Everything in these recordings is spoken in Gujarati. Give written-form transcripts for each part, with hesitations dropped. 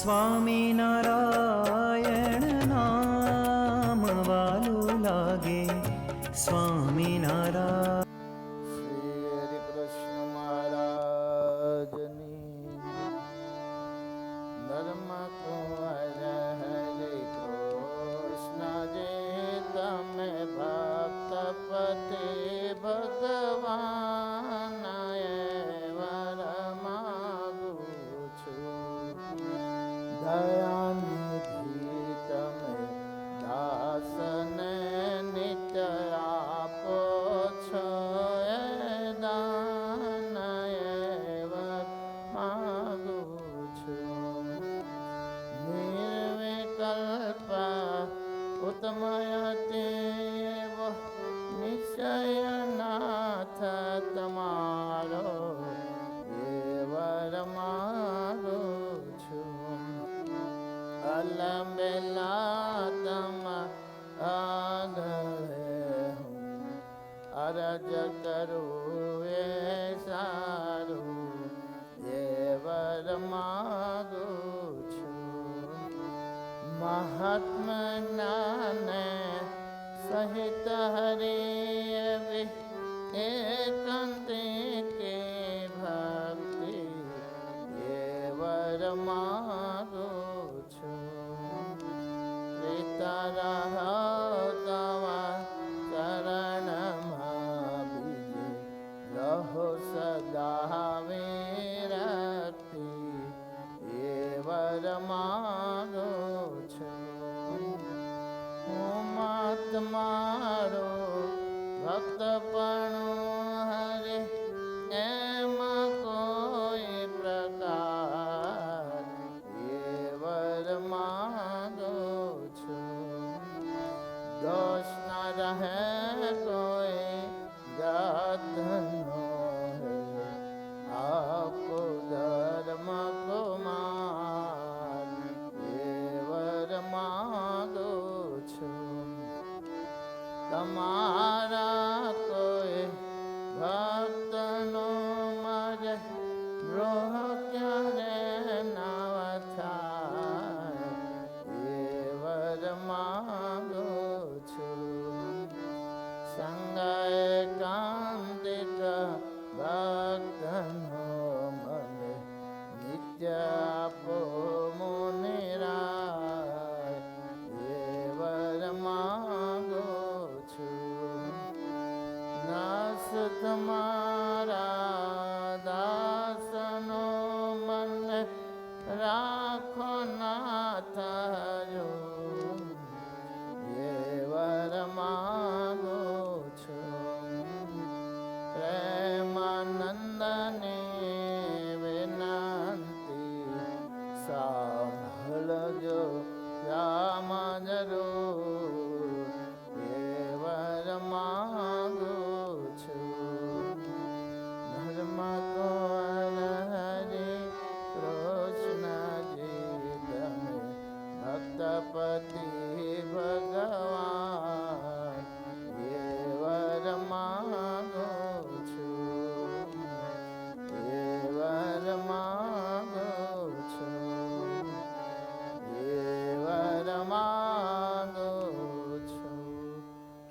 સ્વામિનારાયણ નામ વાલું લાગે, સ્વામિનારાયણ. શ્રી હરિ કૃષ્ણ મહારાજની ધર્મ કુંવર હરિ કૃષ્ણ જે તમે ભક્ત પતે ભગવાન વર માગું છું. દયાનિધિ તમે દાસને નિત્ય આપો છો એ દાન વર માગું છું. નિર્વિકલ્પ ઉત્તમયતે નિશ્ચયનાથ તમારો એ વર માગું છું. અલબેલા તમ આગળે હું અરજ કરું એ સારું એ વર માગું છું. મહાત્મા જ્ઞાને સહિત હરિ એકાંતિકે ભક્તિ એ વર માગું છું. પિતરઃ તવ ચરણમાં બીજે રહો સદા વિરક્તિ એ વર માગું છું. હું મત મારો ભક્તપણું હરે એમાં કોઈ પ્રકાર એ વર માગું છું. દોષ ન રહે કોઈ જાતનો આપો ધર્મ કુમાર એ વર માગું છું. તમારા કોઈ ભક્તનો મારે દ્રોહ ક્યારે નવ થાય એ વર માગું છું. સંગ એકાંતિક ભક્તનો મને નિત્ય આપો મુનિરાય એ વર માગું છું. નાસ તમારા દાસનો મને રાખો નાથ હરું એ વર માગું છું. પ્રેમાનંદની વિનંતી સાંભળજો રામ જરૂર એ વર માગું છું. ધર્મ કુંવર હરિ કૃષ્ણજી તમે ભક્તપતિ ભગવાન એ વર માગું છું. એ વર માગું છું. એ વર માગું છું.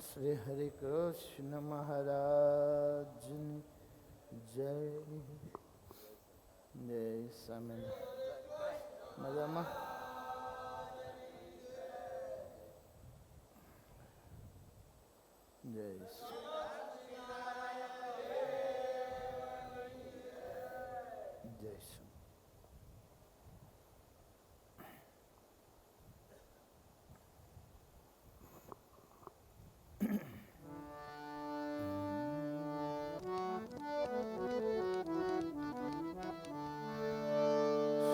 શ્રી હરિ કૃષ્ણ મહારાજની જય. જય સ્વામિનારાયણ. મજામાં? જય જય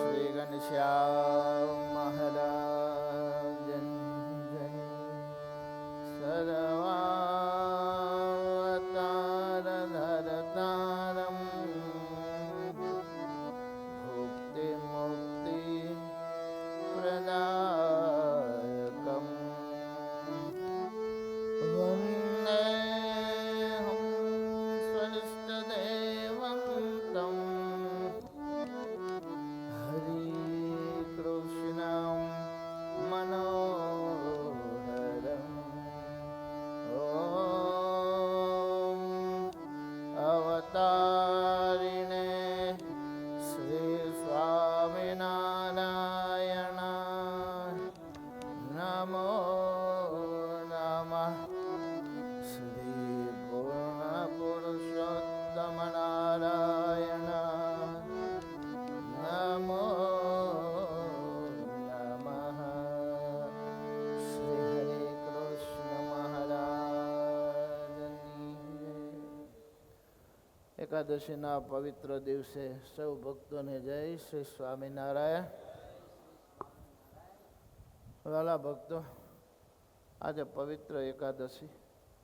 શ્રી ઘનશ્યામ મહારાજ જય. સર્વાવતાર ધરતારમ ભુક્તિ મુક્તિ પ્રદાયકમ વંદેહમ સ્વસ્તદેવં તમ હરિ કૃષ્ણ એકાદશીના પવિત્ર દિવસે સૌ ભક્તોને જય શ્રી સ્વામિનારાયણ. વાલા ભક્તો, આજે પવિત્ર એકાદશી,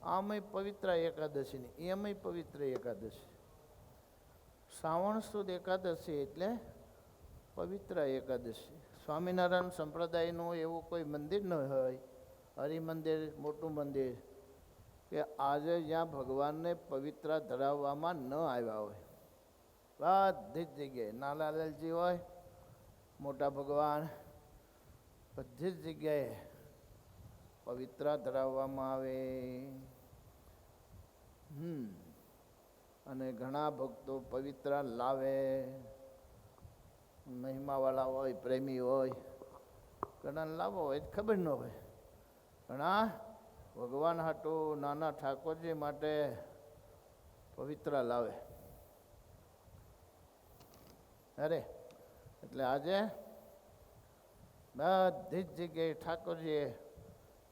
આમય પવિત્ર એકાદશી ને એમય પવિત્ર એકાદશી. શ્રાવણ સુદ એકાદશી એટલે પવિત્ર એકાદશી. સ્વામિનારાયણ સંપ્રદાયનું એવું કોઈ મંદિર ન હોય, હરિમંદિર, મોટું મંદિર, કે આજે જ્યાં ભગવાનને પવિત્ર ધરાવવામાં ન આવ્યા હોય. બધી જ જગ્યાએ નાલાલાલજી હોય, મોટા ભગવાન, બધી જ જગ્યાએ પવિત્ર ધરાવવામાં આવે. અને ઘણા ભક્તો પવિત્ર લાવે, મહિમાવાળા હોય, પ્રેમી હોય, ઘણા લાવો હોય ખબર ન હોય. ઘણા ભગવાન હાટું નાના ઠાકોરજી માટે પવિત્ર લાવે. અરે એટલે આજે બધી જ જગ્યાએ ઠાકોરજીએ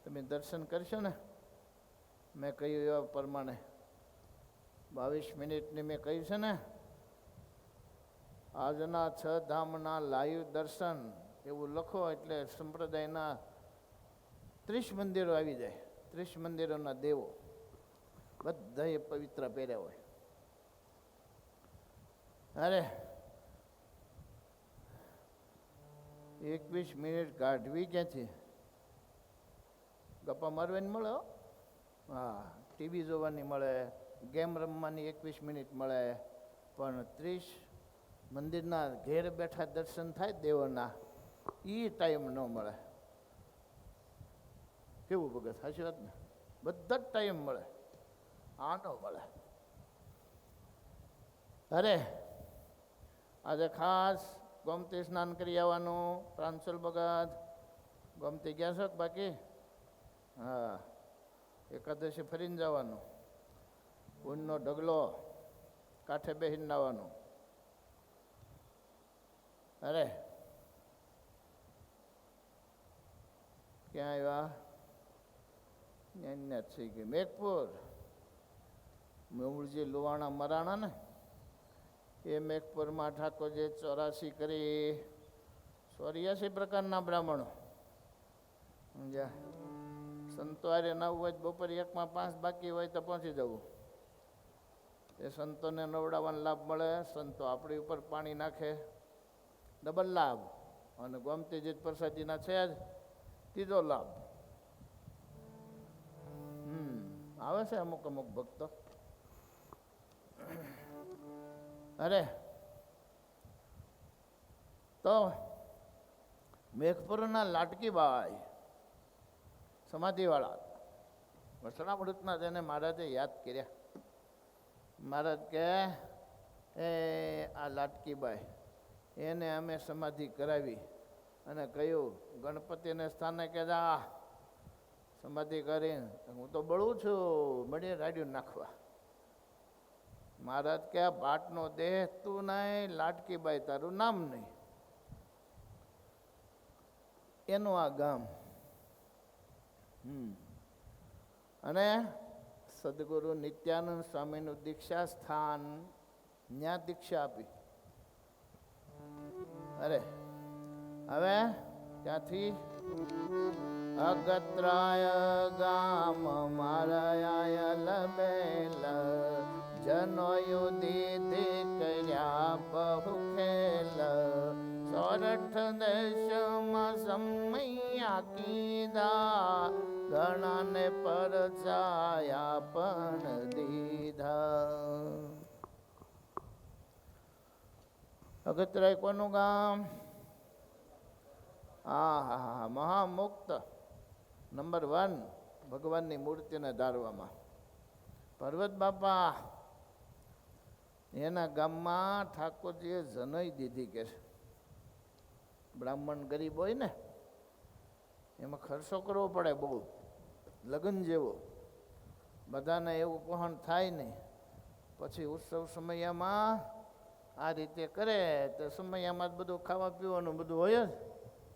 તમે દર્શન કરશો ને, મેં કહ્યું એવા પ્રમાણે 22 મિનિટની મેં કહ્યું છે ને, આજના 6 ધામના લાઈવ દર્શન એવું લખો એટલે સંપ્રદાયના 30 મંદિરો આવી જાય. 30 મંદિરોના દેવો બધાએ પવિત્ર પહેર્યા હોય. અરે 21 મિનિટ કાઢવી ક્યાંથી? ગપ્પા મારવાની મળે, હા, ટીવી જોવાની મળે, ગેમ રમવાની 21 મિનિટ મળે, પણ 30 મંદિરના ઘેર બેઠા દર્શન થાય દેવોના, એ ટાઈમ ન મળે. કેવું ભગત, સાચી વાત ને? બધા જ ટાઈમ મળે, આ ન મળે. અરે આજે ખાસ ગોમતી સ્નાન કરી આવવાનું. પ્રાંશુલ ભગત ગોમતી ગયા છો બાકી? હા, એકાદશી ફરીને જવાનું. ઊનનો ઢગલો કાંઠે બેસીને નાવાનું. અરે ક્યાં આવ્યા? જ થઈ ગયું મેઘપુર. મેહુલજી લુવાણા મરાણા ને એ મેઘપુરમાં ઠાકોરજી 84 કરી 84 પ્રકારના બ્રાહ્મણો સમજ્યા. સંતો આરે 9 હોય, બપોરે 1માં 5 બાકી હોય તો પહોંચી જવું. એ સંતોને નવડાવવાનો લાભ મળે. સંતો આપણી ઉપર પાણી નાખે, ડબલ લાભ. અને ગોમતીજી પ્રસાદીના છે જ ત્રીજો લાભ. આવે છે અમુક અમુક ભક્તો. અરે તો મેઘપુરના લાટકીબાઈ સમાધિવાળા વસણા મૃતના તેને મહારાજે યાદ કર્યા. મહારાજ કે એ આ લાટકીબાઈ એને અમે સમાધિ કરાવી અને કહ્યું ગણપતિને સ્થાને કે જા સમાધિ કરીને, હું તો બળું છું, મળીએ રાડ્યું નાખવા. મહારાજ કે ભાટનો દેહ તું નહીં, લાટકીબાઈ તારું નામ નહીં, એનું આ ગામ. અને સદગુરુ નિત્યાનંદ સ્વામીનું દીક્ષા સ્થાન, ત્યાં દીક્ષા આપી. અરે હવે ત્યાંથી અગત્રાય ગામ મારાય લબેલ, જનોયુધી કર્યા બહુ ખેલ, 64 દેશમાં સમયા કીધા, ઘણાને પરચાયા પણ દીધા. અગત્રાય કોનું ગામ? હા, મહામુક્ત નંબર 1 ભગવાનની મૂર્તિને ધારવામાં. પર્વત બાપા એના ગામમાં ઠાકોરજીએ જનોઈ દીધી કે બ્રાહ્મણ ગરીબ હોય ને એમાં ખર્ચો કરવો પડે બહુ, લગ્ન જેવો. બધાને એવું પહોંચ થાય નહીં. પછી ઉત્સવ સમયમાં આ રીતે કરે તો સમયમાં જ બધું ખાવા પીવાનું બધું હોય જ,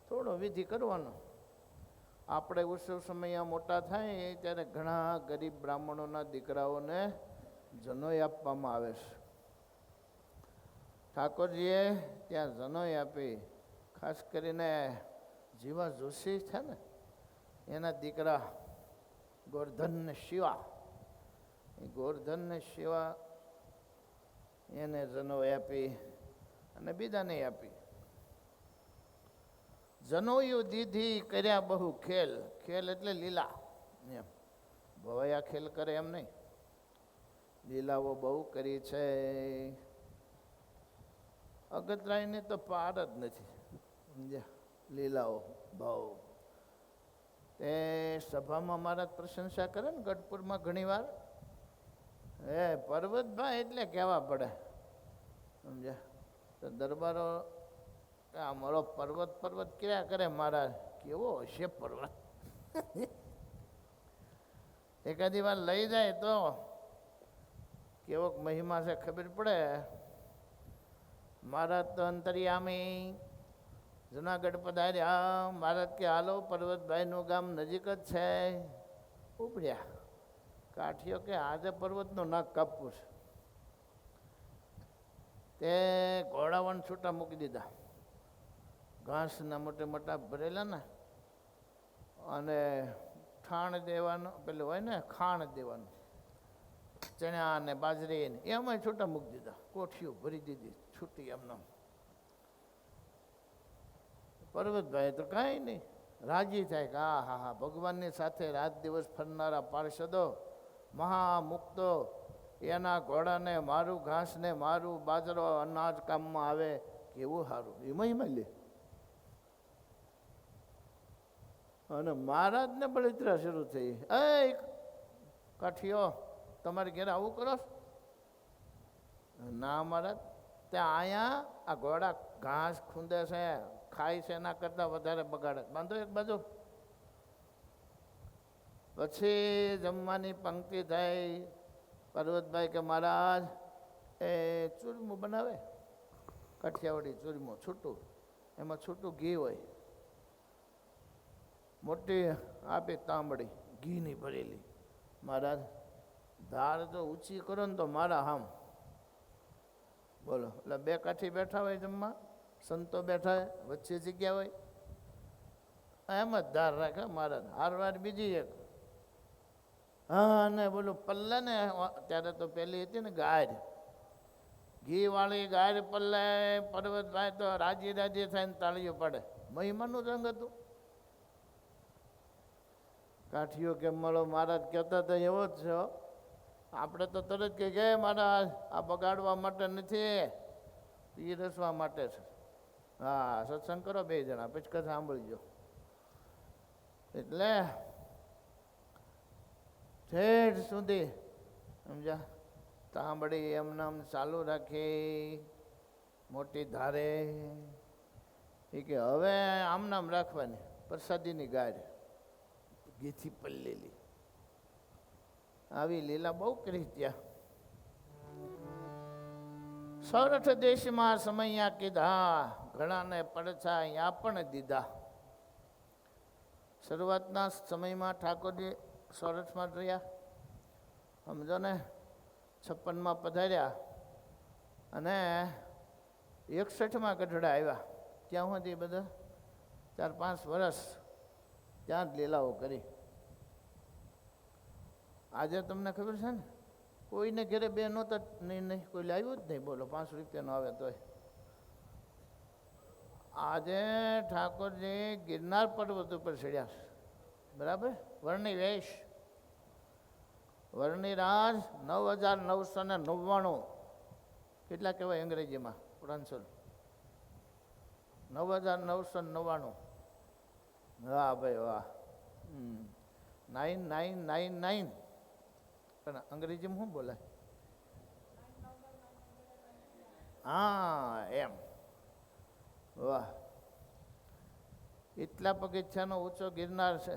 થોડો વિધિ કરવાનો. આપણે ઉત્સવ સમય મોટા થાય ત્યારે ઘણા ગરીબ બ્રાહ્મણોના દીકરાઓને જનોઈ આપવામાં આવે છે. ઠાકોરજીએ ત્યાં જનોઈ આપી. ખાસ કરીને જીવા જોશી છે ને એના દીકરા ગોરધન ને શિવા, એ ગોરધન ને શિવા એને જનોઈ આપી અને બીજાને આપી. જનોયું દીધી કર્યા બહુ ખેલ. ખેલ એટલે લીલા, એમ ભવયા ખેલ કરે એમ નહીં, લીલાઓ બહુ કરી છે. અગતરાયની તો પાર જ નથી, સમજ્યા, લીલાઓ બહુ. તે સભામાં મારા પ્રશંસા કરે ને ગઢપુરમાં ઘણી વાર, હે પર્વતભાઈ એટલે કહેવા પડે, સમજ્યા. તો દરબારો આ મારો પર્વત પર્વત ક્યાં કરે, મારા કેવો હશે પર્વત. એકાદી વાર લઈ જાય તો કેવોક મહિમા છે ખબર પડે. મહારાજ તો અંતરિયામી જુનાગઢ પધાર્યા. મહારાજ કે હાલો પર્વતભાઈનું ગામ નજીક જ છે. ઉપડ્યા. કાઠીઓ કે આજે પર્વતનું નાક કાપવું છે. તે ઘોડાવણ છૂટા મૂકી દીધા, ઘાસના મોટા મોટા ભરેલા ને, અને ઠાણ દેવાનું, પેલું હોય ને ખાણ દેવાનું, ચણા ને બાજરી ને એમાં છૂટા મૂકી દીધા. કોઠીઓ ભરી દીધી છૂટી એમને. પર્વતભાઈ તો કાંઈ નહીં, રાજી થાય કે હા હા હા, ભગવાનની સાથે રાત દિવસ ફરનારા પાર્ષદો મહામુક્તો, એના ઘોડાને મારું, ઘાસને મારું, બાજરો અનાજ કામમાં આવે, કેવું સારું. એમાં લે. અને મહારાજને બળતરા શરૂ થઈ. એ કાઠીઓ તમારે ઘેર આવું કરો? ના મહારાજ, ત્યાં અહીંયા આ ઘોડા ઘાસ ખૂંદે છે, ખાય છે, એના કરતાં વધારે બગાડે. બાંધો એક બાજુ. પછી જમવાની પંક્તિ થઈ. પર્વતભાઈ કે મહારાજ એ ચૂરમું બનાવે, કાઠિયાવાડી ચૂરમું છૂટું, એમાં છૂટું ઘી હોય. મોટી આપી તાંબડી ઘીની ભરેલી. મહારાજ ધાર જો ઊંચી કરો ને તો મારા હામ બોલો. એટલે બે કાઠી બેઠા હોય જમવા, સંતો બેઠા હોય, વચ્ચે જગ્યા હોય, એમ જ ધાર રાખે મહારાજ. હારવાર બીજી એક, હા ને બોલું પલ્લે ને, ત્યારે તો પેલી હતી ને ગાય, ઘી વાળી ગાય પલ્લે. પર્વતભાઈ તો રાજી રાજી થઈને તાળીઓ પાડે. મહિમાનું રંગ હતું. કાઠીઓ કે મળો મહારાજ કહેતા તો એવો જ છે. આપણે તો તરત કે ગે મહારાજ આ બગાડવા માટે નથી, પીરસવા માટે છે. હા સત્સંગ કરો બે જણા, પછી કથા સાંભળજો. એટલે ઠેઠ સુધી સમજ્યા તાંબડી એમને આમ ચાલુ રાખી, મોટી ધારે. એ કે હવે આમ નામ રાખવાની, પ્રસાદીની ગાય ઘીથી પલ્લેલી. આવી લીલા બહુ કરી ત્યાં. સૌરઠ દેશમાં સમયા કીધા, ઘણાને પડછા અહીંયા પણ દીધા. શરૂઆતના સમયમાં ઠાકોરજી સૌરઠમાં રહ્યા, સમજો ને. 56માં પધાર્યા અને 61માં ગઢડા આવ્યા. ત્યાં સુધી બધા 4-5 વર્ષ ત્યાં જ લીલાઓ કરી. આજે તમને ખબર છે ને, કોઈને ઘરે બે નહોતા, નહીં કોઈ લાવ્યું જ નહીં. બોલો 5 રૂપિયાનો આવે તોય. આજે ઠાકોરજી ગિરનાર પર્વત ઉપર ચડ્યા, બરાબર. વર્ણિ વેશ, વર્ણિરાજ 9999. કેટલા કહેવાય અંગ્રેજીમાં? પ્રાંસલ 9999. વાહ ભાઈ વાહ. 9999. પણ અંગ્રેજીમાં શું બોલાય? હા એમ. વાહ. એટલા પગથિયાનો ઊંચો ગિરનાર છે.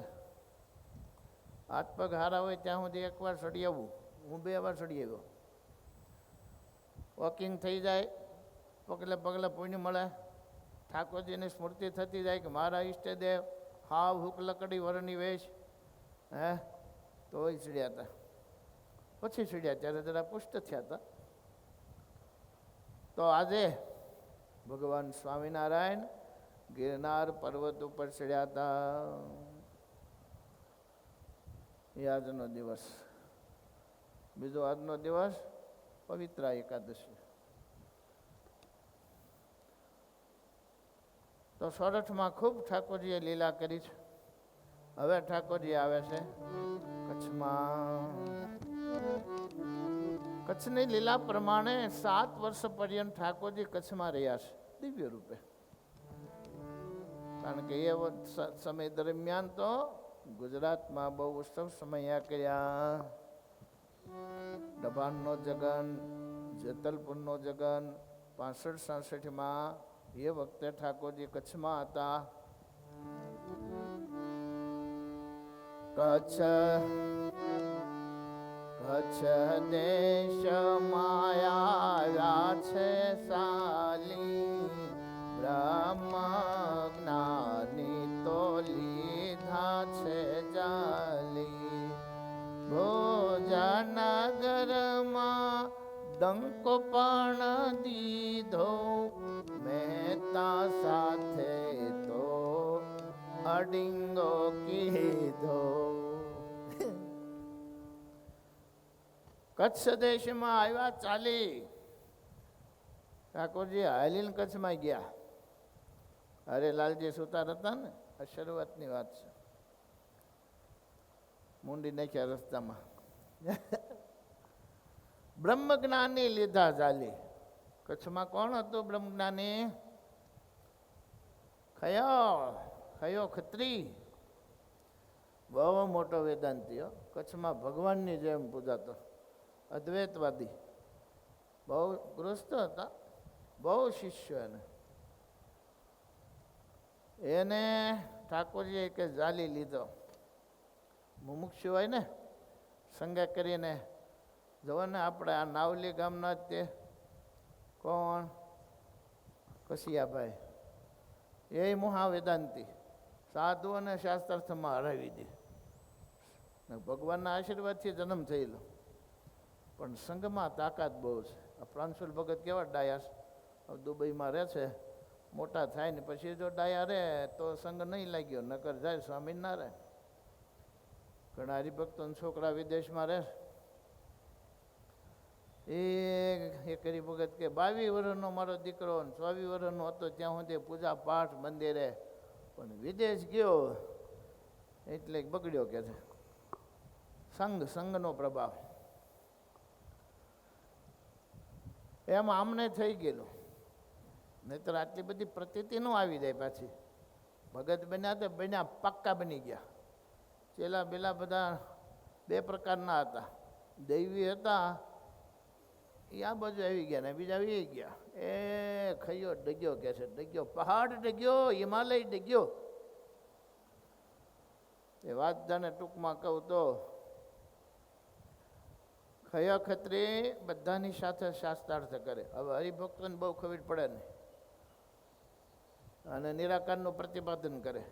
હાથ પગ હારા હોય ત્યાં સુધી એકવાર ચડી આવવું. હું 2 વાર ચડી આવ્યો. વોકિંગ થઈ જાય, પગલે પગલે પુણ્ય મળે. ઠાકોરજીની સ્મૃતિ થતી જાય કે મારા ઈષ્ટદેવ હાવ હુક લકડી વરની વેશ, હે તોય ચડ્યા હતા. પછી ચડ્યા ત્યારે જરા પુષ્ટ થયા હતા. તો આજે ભગવાન સ્વામિનારાયણ ગિરનાર પર્વત ઉપર ચડ્યા હતા. એ આજનો દિવસ. બીજો આજનો દિવસ પવિત્રા એકાદશી. તો સોરઠમાં ખૂબ ઠાકોરજીએ લીલા કરી છે. હવે ઠાકોરજી આવે છે કચ્છમાં. કચ્છની લીલા પ્રમાણે 7 વર્ષ પર્યંત ઠાકોરજી કચ્છમાં રહ્યા છે દિવ્ય રૂપે. કારણ કે એ સમય દરમિયાન તો ગુજરાતમાં બહુ ઉત્સવ સમયા કર્યા. ડભાણનો જગન, જેતલપુરનો જગન 65-66માં એ વખતે ઠાકોરજી કચ્છમાં હતા. કચ્છ દેશમાં આવ્યા છે સાલી, બ્રહ્મ જ્ઞાની તો લીધા છે જાલી. ભોજનગરમાં ડંકો પણ દીધો, મહેતા સાથે તો અડિંગો કીધો. કચ્છ દેશમાં આવ્યા ચાલી. ઠાકોરજી હાલીને કચ્છમાં ગયા. અરે લાલજી સુતાર હતા ને, આ શરૂઆતની વાત છે. મૂંડી નાખ્યા રસ્તામાં. બ્રહ્મજ્ઞાની લીધા ચાલી. કચ્છમાં કોણ હતું બ્રહ્મજ્ઞાની? ખયો ખત્રી. બહુ મોટો વેદાંતી. કચ્છમાં ભગવાનની જેમ પૂજાતો, અદ્વૈતવાદી. બહુ ગૃહસ્થ હતા, બહુ શિષ્ય. એને ઠાકોરજીએ કે જાલી લીધો. મુમુક્ષુ હોય ને, સંગે કરીને જવો ને. આપણે આ નાવલી ગામના જ તે કોણ કશિયાભાઈ, એ મહા વેદાંતી. સાધુ અને શાસ્ત્રાર્થમાં હરાવી દે. ભગવાનના આશીર્વાદથી જન્મ થયેલો, પણ સંઘમાં તાકાત બહુ છે. આ પ્રાંશુલ ભગત કેવા ડાયા છે, દુબઈમાં રહે છે. મોટા થાય ને પછી જો ડાયા રહે તો સંઘ નહીં લાગ્યો, નકર જાય સ્વામિનારાયણ. ઘણા હરિભક્તો છોકરા વિદેશમાં રહે. એ હરિભગત કે 22 વર્ષનો મારો દીકરો 24 વર્ષનો હતો ત્યાં સુધી પૂજા પાઠ મંદિરે, પણ વિદેશ ગયો એટલે બગડ્યો કે છે. સંઘનો પ્રભાવ એમ આમને થઈ ગયેલું. નહીતર આટલી બધી પ્રતીતિ ન આવી જાય. પાછી ભગત બન્યા તો બન્યા પાક્કા બની ગયા. ચેલા બેલા બધા 2 પ્રકારના હતા. દૈવી હતા, એ આ બાજુ આવી ગયા ને બીજા આવી ગયા. એ ખૈયો ડગ્યો કે છે, ડગ્યો પહાડ ડગ્યો, હિમાલય ડગ્યો. એ વાત જાને ટૂંકમાં કહું તો ખયા ખત્રી બધાની સાથે શાસ્ત્રાર્થ કરે. હવે હરિભક્તોને બહુ ખબર પડે નહીં, અને નિરાકારનું પ્રતિપાદન કરે.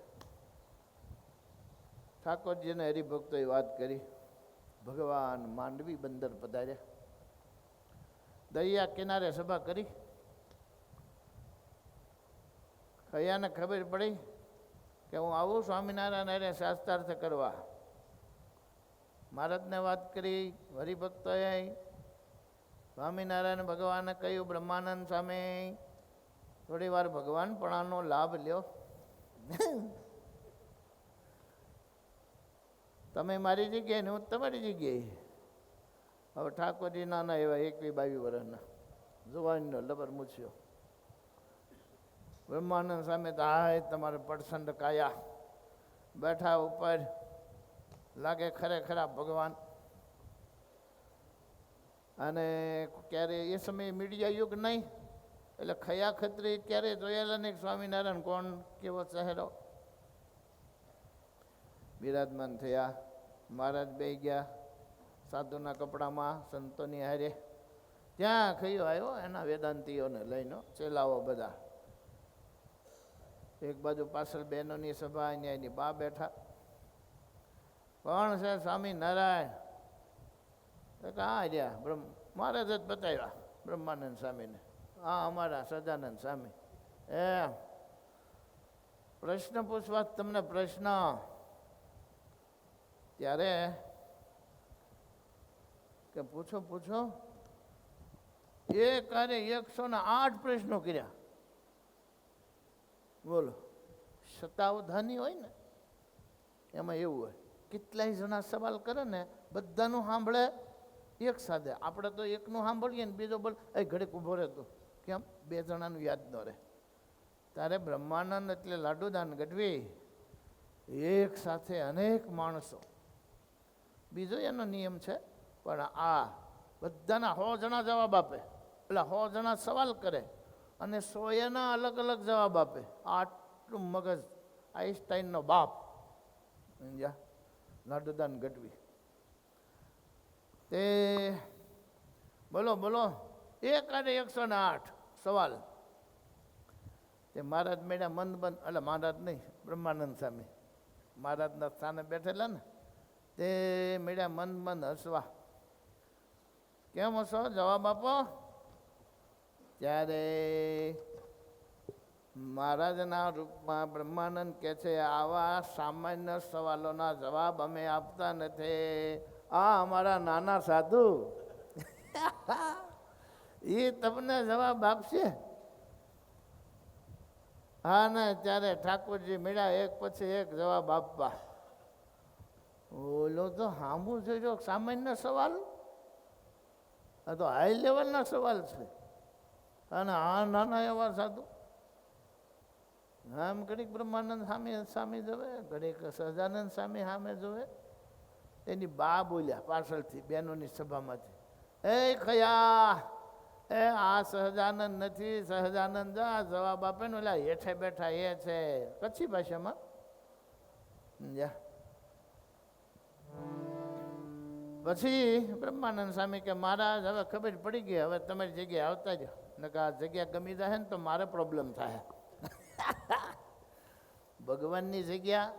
ઠાકોરજીને હરિભક્તોએ વાત કરી. ભગવાન માંડવી બંદર પધાર્યા. દરિયા કિનારે સભા કરી. ખયાને ખબર પડી કે હું આવું સ્વામિનારાયણ અરે શાસ્ત્રાર્થ કરવા. મહારાજને વાત કરી. હરિભક્તોએ સ્વામિનારાયણ ભગવાને કહ્યું, બ્રહ્માનંદ સ્વામી થોડી વાર ભગવાનપણાનો લાભ લ્યો. તમે મારી જગ્યાએ ને હું તમારી જગ્યાએ. હવે ઠાકોરજી નાના એવા 21-22 વર્ષના જુવાનનો લબર મૂછ્યો. બ્રહ્માનંદ સામે તો હાય તમારે પડસંડ કાયા બેઠા ઉપર, લાગે ખરેખરા ભગવાન. અને ક્યારે એ સમયે મીડિયા યુગ નહીં, એટલે ખયા ખત્રી ક્યારે જોયેલા નહીં. સ્વામિનારાયણ કોણ, કેવો ચહેરો. બિરાજમાન થયા. મહારાજ બે ગયા સાધુના કપડામાં, સંતોની હારે. ત્યાં ખયો આવ્યો એના વેદાંતીઓને લઈને, ચેલાઓ બધા. એક બાજુ પાછળ બહેનોની સભા, અહીંયા એની બા બેઠા. કોણ છે? સ્વામિનારાયણ. હા રહ્યા મહારાજ જ બતાવ્યા બ્રહ્માનંદ સ્વામીને. હા અમારા સજાનંદ સ્વામી. એ પ્રશ્ન પૂછવા તમને પ્રશ્ન ત્યારે કે પૂછો પૂછો એક અરે 108 પ્રશ્નો કર્યા. બોલો, શતાવધાની હોય ને એમાં એવું હોય, કેટલાય જણા સવાલ કરે ને બધાનું સાંભળે એક સાથે. આપણે તો એકનું સાંભળીએ ને બીજો બોલ એ ઘડીક ઊભો રહેતો, કેમ 2 જણાનું યાદ ન રહે. ત્યારે બ્રહ્માનંદ એટલે લાડુદાન ગઢવી એક સાથે અનેક માણસો, બીજો એનો નિયમ છે, પણ આ બધાના 100 જણા જવાબ આપે, એટલે 100 જણા સવાલ કરે અને 100 એના અલગ અલગ જવાબ આપે. આટલું મગજ આઈન્સ્ટાઈનનો બાપ સમજ્યા, લાડુદાન ગઢવી. તે બોલો બોલો એક અને 108 સવાલ. તે મહારાજ મેળા મંદ બંધ, એટલે મહારાજ નહીં, બ્રહ્માનંદ સ્વામી મહારાજના સ્થાને બેઠેલા ને, તે મેળા મંદ મંદ હસવા. કેમ હસો, જવાબ આપો. ત્યારે મહારાજના રૂપમાં બ્રહ્માનંદ કહે છે, આવા સામાન્ય સવાલોના જવાબ અમે આપતા નથી. આ અમારા નાના સાધુ એ તમને જવાબ આપશે. હા ને, ત્યારે ઠાકોરજી મળ્યા, એક પછી એક જવાબ આપવા. ઓલો તો સાંભળું છે, જો સામાન્ય સવાલ, આ તો હાઈ લેવલના સવાલ છે. અને આ નાના એવા સાધુ આમ ઘડીક બ્રહ્માનંદ સામે જોવે, ઘડીક સહજાનંદ સામે જોવે. એની બા બોલ્યા પાછળથી, બહેનોની સભામાંથી, એ ખયા, એ આ સહજાનંદ નથી, સહજાનંદ જા જવાબ આપે ને, એટલે હેઠે બેઠા એ છે, કચ્છી ભાષામાં. જા પછી બ્રહ્માનંદ સ્વામી કે મહારાજ હવે ખબર પડી ગઈ, હવે તમારી જગ્યાએ આવતા જ, ને કે આ જગ્યા ગમી જાય ને તો મારે પ્રોબ્લેમ થાય. ભગવાનની જગ્યા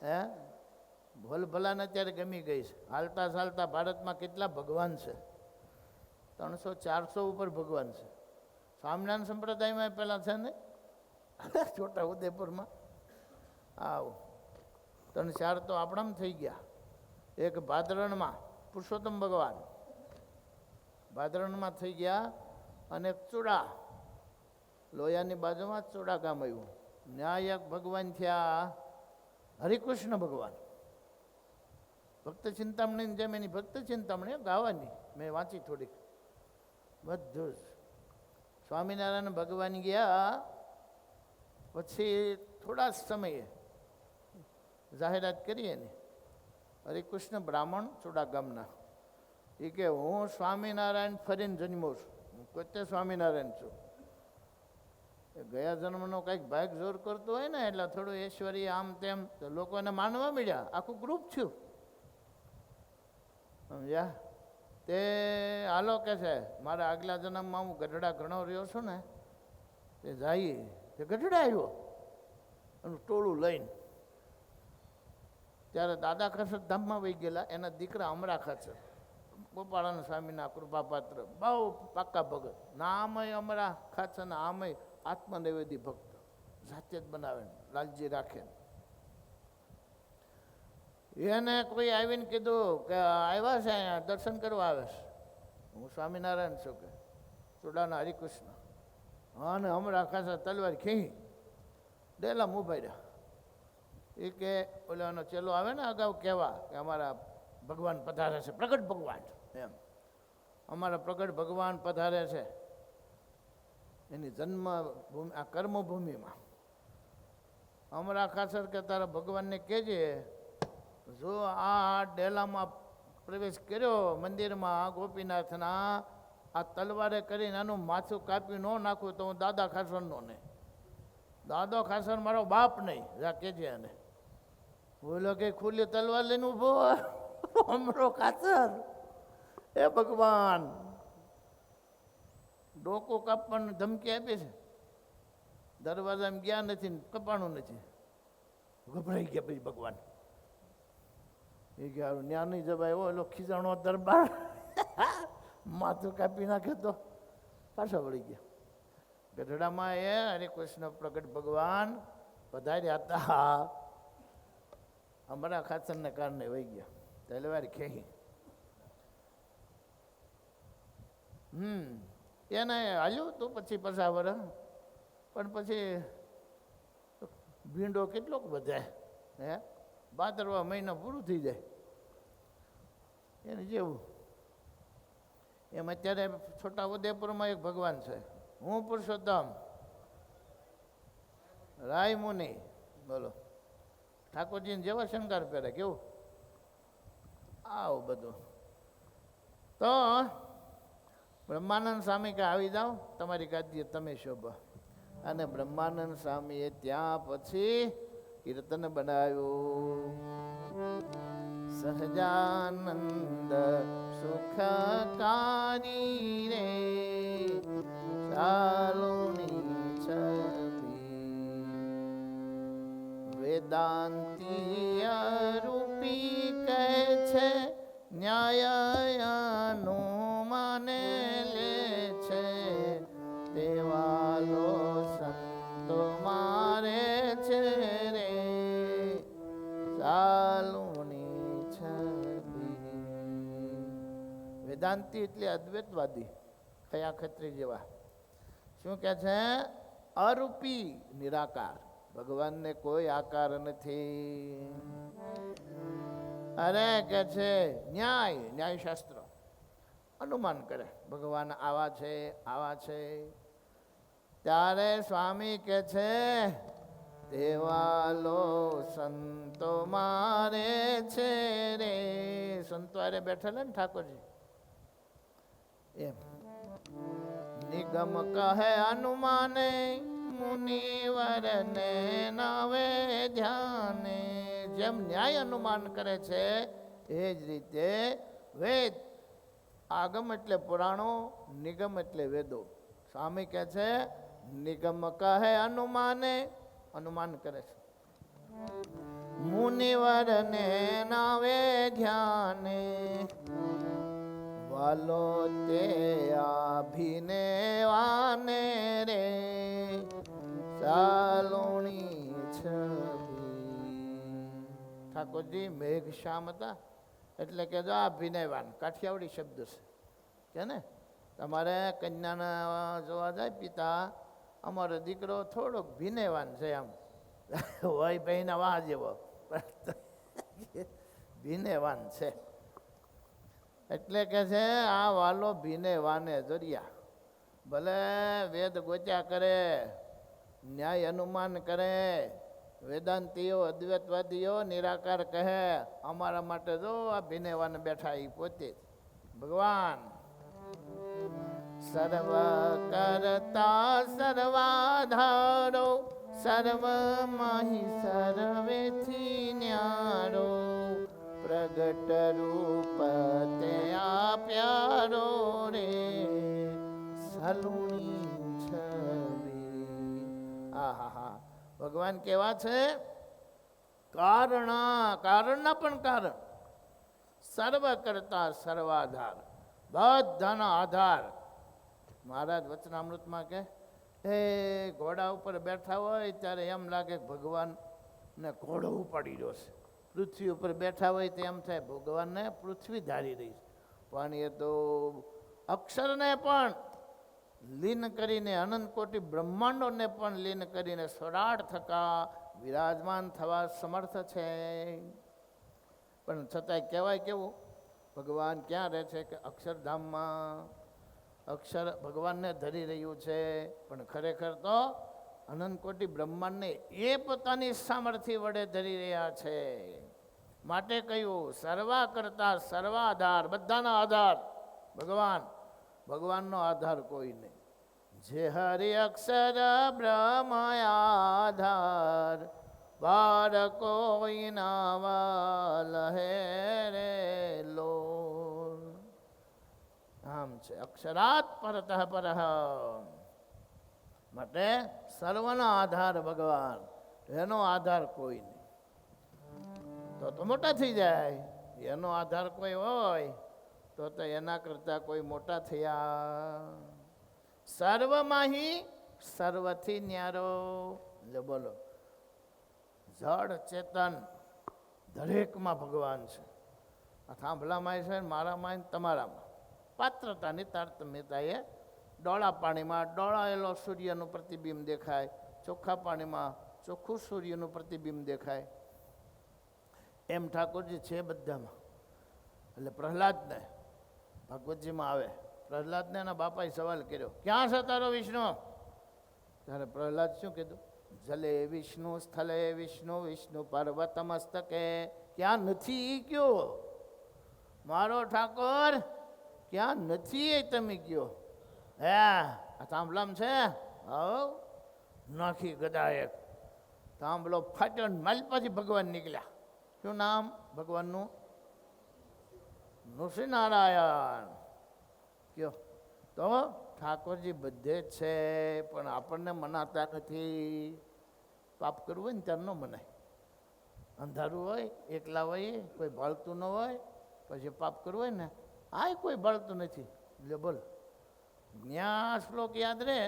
હે ભોલ ભલાને અત્યારે ગમી ગઈ છે. હાલતા ચાલતા ભારતમાં કેટલા ભગવાન છે, 300-400 ઉપર ભગવાન છે. સ્વામિનારાયણ સંપ્રદાયમાં પેલા છે ને, છોટા ઉદેપુરમાં આવો 3-4 તો આપણામાં થઈ ગયા. એક ભાદરણમાં પુરુષોત્તમ ભગવાન ભાદરણમાં થઈ ગયા, અને ચૂડા લોયાની બાજુમાં ચૂડા ગામ આવ્યું, ન્યાયક ભગવાન થયા હરિકૃષ્ણ ભગવાન. ભક્ત ચિંતામણી જેમ એની ભક્ત ચિંતામણી ગાવાની મેં વાંચી થોડીક, બધું જ. સ્વામિનારાયણ ભગવાન ગયા પછી થોડા સમયે જાહેરાત કરીએ ને, હરિકૃષ્ણ બ્રાહ્મણ ચૂડા ગામના, એ કે હું સ્વામિનારાયણ ફરીને જન્મો છું, હું પોતે સ્વામિનારાયણ છું. ગયા જન્મનો કંઈક ભાગ જોર કરતો હોય ને, એટલે થોડું ઐશ્વર્ય આમ તેમ, તો લોકોને માનવા મળ્યા, આખું ગ્રુપ થયું સમજ્યા. તે હાલો કે છે, મારા આગલા જન્મમાં હું ગઢડા ઘણો રહ્યો છું ને, તે જાય તે ગઢડા આવ્યો એનું ટોળું લઈને. ત્યારે દાદા ખાચર ધામમાં વહી ગયેલા, એના દીકરા અમરા ખાચર, ગોપાળાનંદ સ્વામીના કૃપાપાત્ર, બહુ પાક્કા ભગત. નામય અમરા ખાચર ને આમય આત્મનિવેદી ભક્ત, જાતે જ બનાવે, લાલજી રાખે. એને કોઈ આવીને કીધું કે આવ્યા છે અહીંયા દર્શન કરવા આવે છે, હું સ્વામિનારાયણ છું કે ચૂડાના હરિકૃષ્ણ. હા ને હમણાં ખાસા તલવાર ખીઈ ડેલા ઉભા રહ્યા. એ કે ઓલાનો ચેલો આવે ને અગાઉ કહેવા કે અમારા ભગવાન પધારે છે, પ્રગટ ભગવાન એમ, અમારા પ્રગટ ભગવાન પધારે છે એની જન્મભૂમિ, આ કર્મભૂમિમાં. અમરા ખાસર કે તારા ભગવાનને કહેજે, જો આ ડેલામાં પ્રવેશ કર્યો મંદિરમાં ગોપીનાથના, આ તલવારે કરીને આનું માથું કાપી ન નાખું તો હું દાદા ખાસરનો નહીં, દાદો ખાસર મારો બાપ નહીં, જા કહેજે. અને બોલો કે ખુલ્લી તલવાર લઈને ઉભો અમરો ખાસર, એ ભગવાન ડોકું કાપવાની ધમકી આપે છે, દરવાજામાં ગયા નથી, કપાણું નથી, ગભરાઈ ગયા. પછી ભગવાન એ કે ન્યા નહીં જવાય, એવો એલો ખીજાણો દરબાર માથું કાપી નાખે તો પાછા વળી ગયા. ગઢડામાં એ હરિકૃષ્ણ પ્રગટ ભગવાન પધાર્યા હતા. અમારા ખાતરને કારણે વહી ગયા તલવાર ખેહી. એને હાલ્યું તો પછી પસાવર, પણ પછી ભીંડો કેટલોક વધે, હે ભાદરવા મહિનો પૂરું થઈ જાય એને જેવું. એમ અત્યારે છોટા ઉદેપુરમાં એક ભગવાન છે, હું પુરુષોત્તમ રાય મુનિ, બોલો ઠાકોરજીને જેવા શણગાર પહેરે કેવું આવું બધું. તો બ્રહ્માનંદ સ્વામી કે આવી જાઓ તમારી ગાદીએ તમે શોભા. અને બ્રહ્માનંદ સ્વામીએ ત્યાં પછી કીર્તન બનાવ્યું. સહજાનંદ સુખકારી રે ચાલુની છબી, વેદાંતી રૂપી કહે છે ન્યાયનું માને લે છે, દેવાલો સંતો મારે છે રે ચાલુની છબી. વેદાંતી એટલે અદ્વૈતવાદી, ખયા ખત્રી જેવા. શું કે છે? અરૂપી નિરાકાર, ભગવાનને કોઈ આકાર નથી. અરે કે છે ન્યાયશાસ્ત્ર અનુમાન કરે ભગવાન આવા છે આવા છે. ત્યારે સ્વામી કે છે દેવાલો સંતો મારે છે રે. સંતો અરે બેઠેલા ને ઠાકોરજી એમ. નિગમ કહે અનુમાને મુનિવર ને નવે ધ્યાને. જેમ ન્યાય અનુમાન કરે છે એ જ રીતે વેદ, આગમ એટલે પુરાણો, નિગમ એટલે વેદો. સ્વામી કહે છે નિગમ કહે અનુમાને, અનુમાન કરે છે. મુનિવર ને નવે ધ્યાને, વાલો તે આભીને વાને રે ચાલુણી છબી. ઠાકોરજી મેઘ શ્યામ હતા એટલે કે જો આ ભિનયવાન કાઠિયાવાડી શબ્દ છે કે ને. તમારે કન્યાના જોવા જાય પિતા, અમારો દીકરો થોડોક ભિનયવાન છે, આમ હોય ભાઈના વાહ જેવો ભિનયવાન છે. એટલે કે છે આ વાલો ભિનયવાને જરિયા. ભલે વેદ ગોચ્યા કરે, ન્યાય અનુમાન કરે, વેદાંતિઓ અદ્વૈતવાદીઓ નિરાકાર કહે, અમારા માટે જો આ ભિનયવાન બેઠા એ પોતે ભગવાન. સર્વ કરતા સર્વાધારો, સર્વમહી સર્વેથી ન્યારો, પ્રગટ રૂપ તે આપ્યારો રે સલુણી છબી. આહા, ભગવાન કેવા છે? કારણના પણ કારણ, સર્વ કરતા સર્વાધાર, બધાનો આધાર. મહારાજ વચનામૃતમાં કે એ ઘોડા ઉપર બેઠા હોય ત્યારે એમ લાગે ભગવાનને ઘોડો ઉપાડી રહ્યો છે. પૃથ્વી ઉપર બેઠા હોય તો એમ થાય ભગવાનને પૃથ્વી ધારી રહી છે. પણ એ તો અક્ષરને પણ લીન કરીને, અનંત કોટી બ્રહ્માંડોને પણ લીન કરીને સ્વરાટ થકા વિરાજમાન થવા સમર્થ છે. પણ છતાંય કહેવાય કેવું? ભગવાન ક્યાં રહે છે? કે અક્ષરધામમાં. અક્ષર ભગવાનને ધરી રહ્યું છે, પણ ખરેખર તો અનંત કોટી બ્રહ્માંડને એ પોતાની સામર્થ્ય વડે ધરી રહ્યા છે. માટે કહ્યું સર્વા કરતા સર્વાધાર, બધાનો આધાર ભગવાન. ભગવાનનો આધાર કોઈ નહીં. જે હરિ અક્ષર બ્રહ્મ આધાર, બાર કોઈ ના લહે રે લો. આમ છે અક્ષરાત પરતઃ પરઃ. માટે સર્વનો આધાર ભગવાન, એનો આધાર કોઈ નહીં. તો મોટા થઈ જાય. એનો આધાર કોઈ હોય તો એના કરતા કોઈ મોટા થયા. સર્વમાહી સર્વથી ન્યારો. એટલે બોલો, જડ ચેતન દરેકમાં ભગવાન છે. આ થાંભલામાં છે, મારામાં તમારામાં. પાત્રતાની તારતમ્યતા એ ડોળા પાણીમાં ડોળાયેલો સૂર્યનું પ્રતિબિંબ દેખાય, ચોખ્ખા પાણીમાં ચોખ્ખું સૂર્યનું પ્રતિબિંબ દેખાય. એમ ઠાકોરજી છે બધામાં. એટલે પ્રહલાદને ભાગવતજીમાં આવે, પ્રહલાદને એના બાપાએ સવાલ કર્યો, ક્યાં છે તારો વિષ્ણુ? ત્યારે પ્રહલાદ શું કીધું? જલે વિષ્ણુ, સ્થલે વિષ્ણુ, વિષ્ણુ પર્વત મસ્તકે. ક્યાં નથી એ કયો, મારો ઠાકોર ક્યાં નથી એ તમે કયો. હે આ થાંભલામ છે? હવ નાખી ગદા એક થાંભલો ફાટ્યો, માલપાથી ભગવાન નીકળ્યા. શું નામ ભગવાનનું? નૃસિંહનારાયણ. કયો તો ઠાકોરજી બધે જ છે, પણ આપણને મનાતા નથી. પાપ કરવું હોય ને ત્યારે ન મનાય. અંધારું હોય, એકલા હોય, કોઈ ભાળતું ન હોય, પછી પાપ કરવું હોય ને આ કોઈ ભાળતું નથી. એટલે બોલ, જ્ઞા શ્લોક યાદ રહે.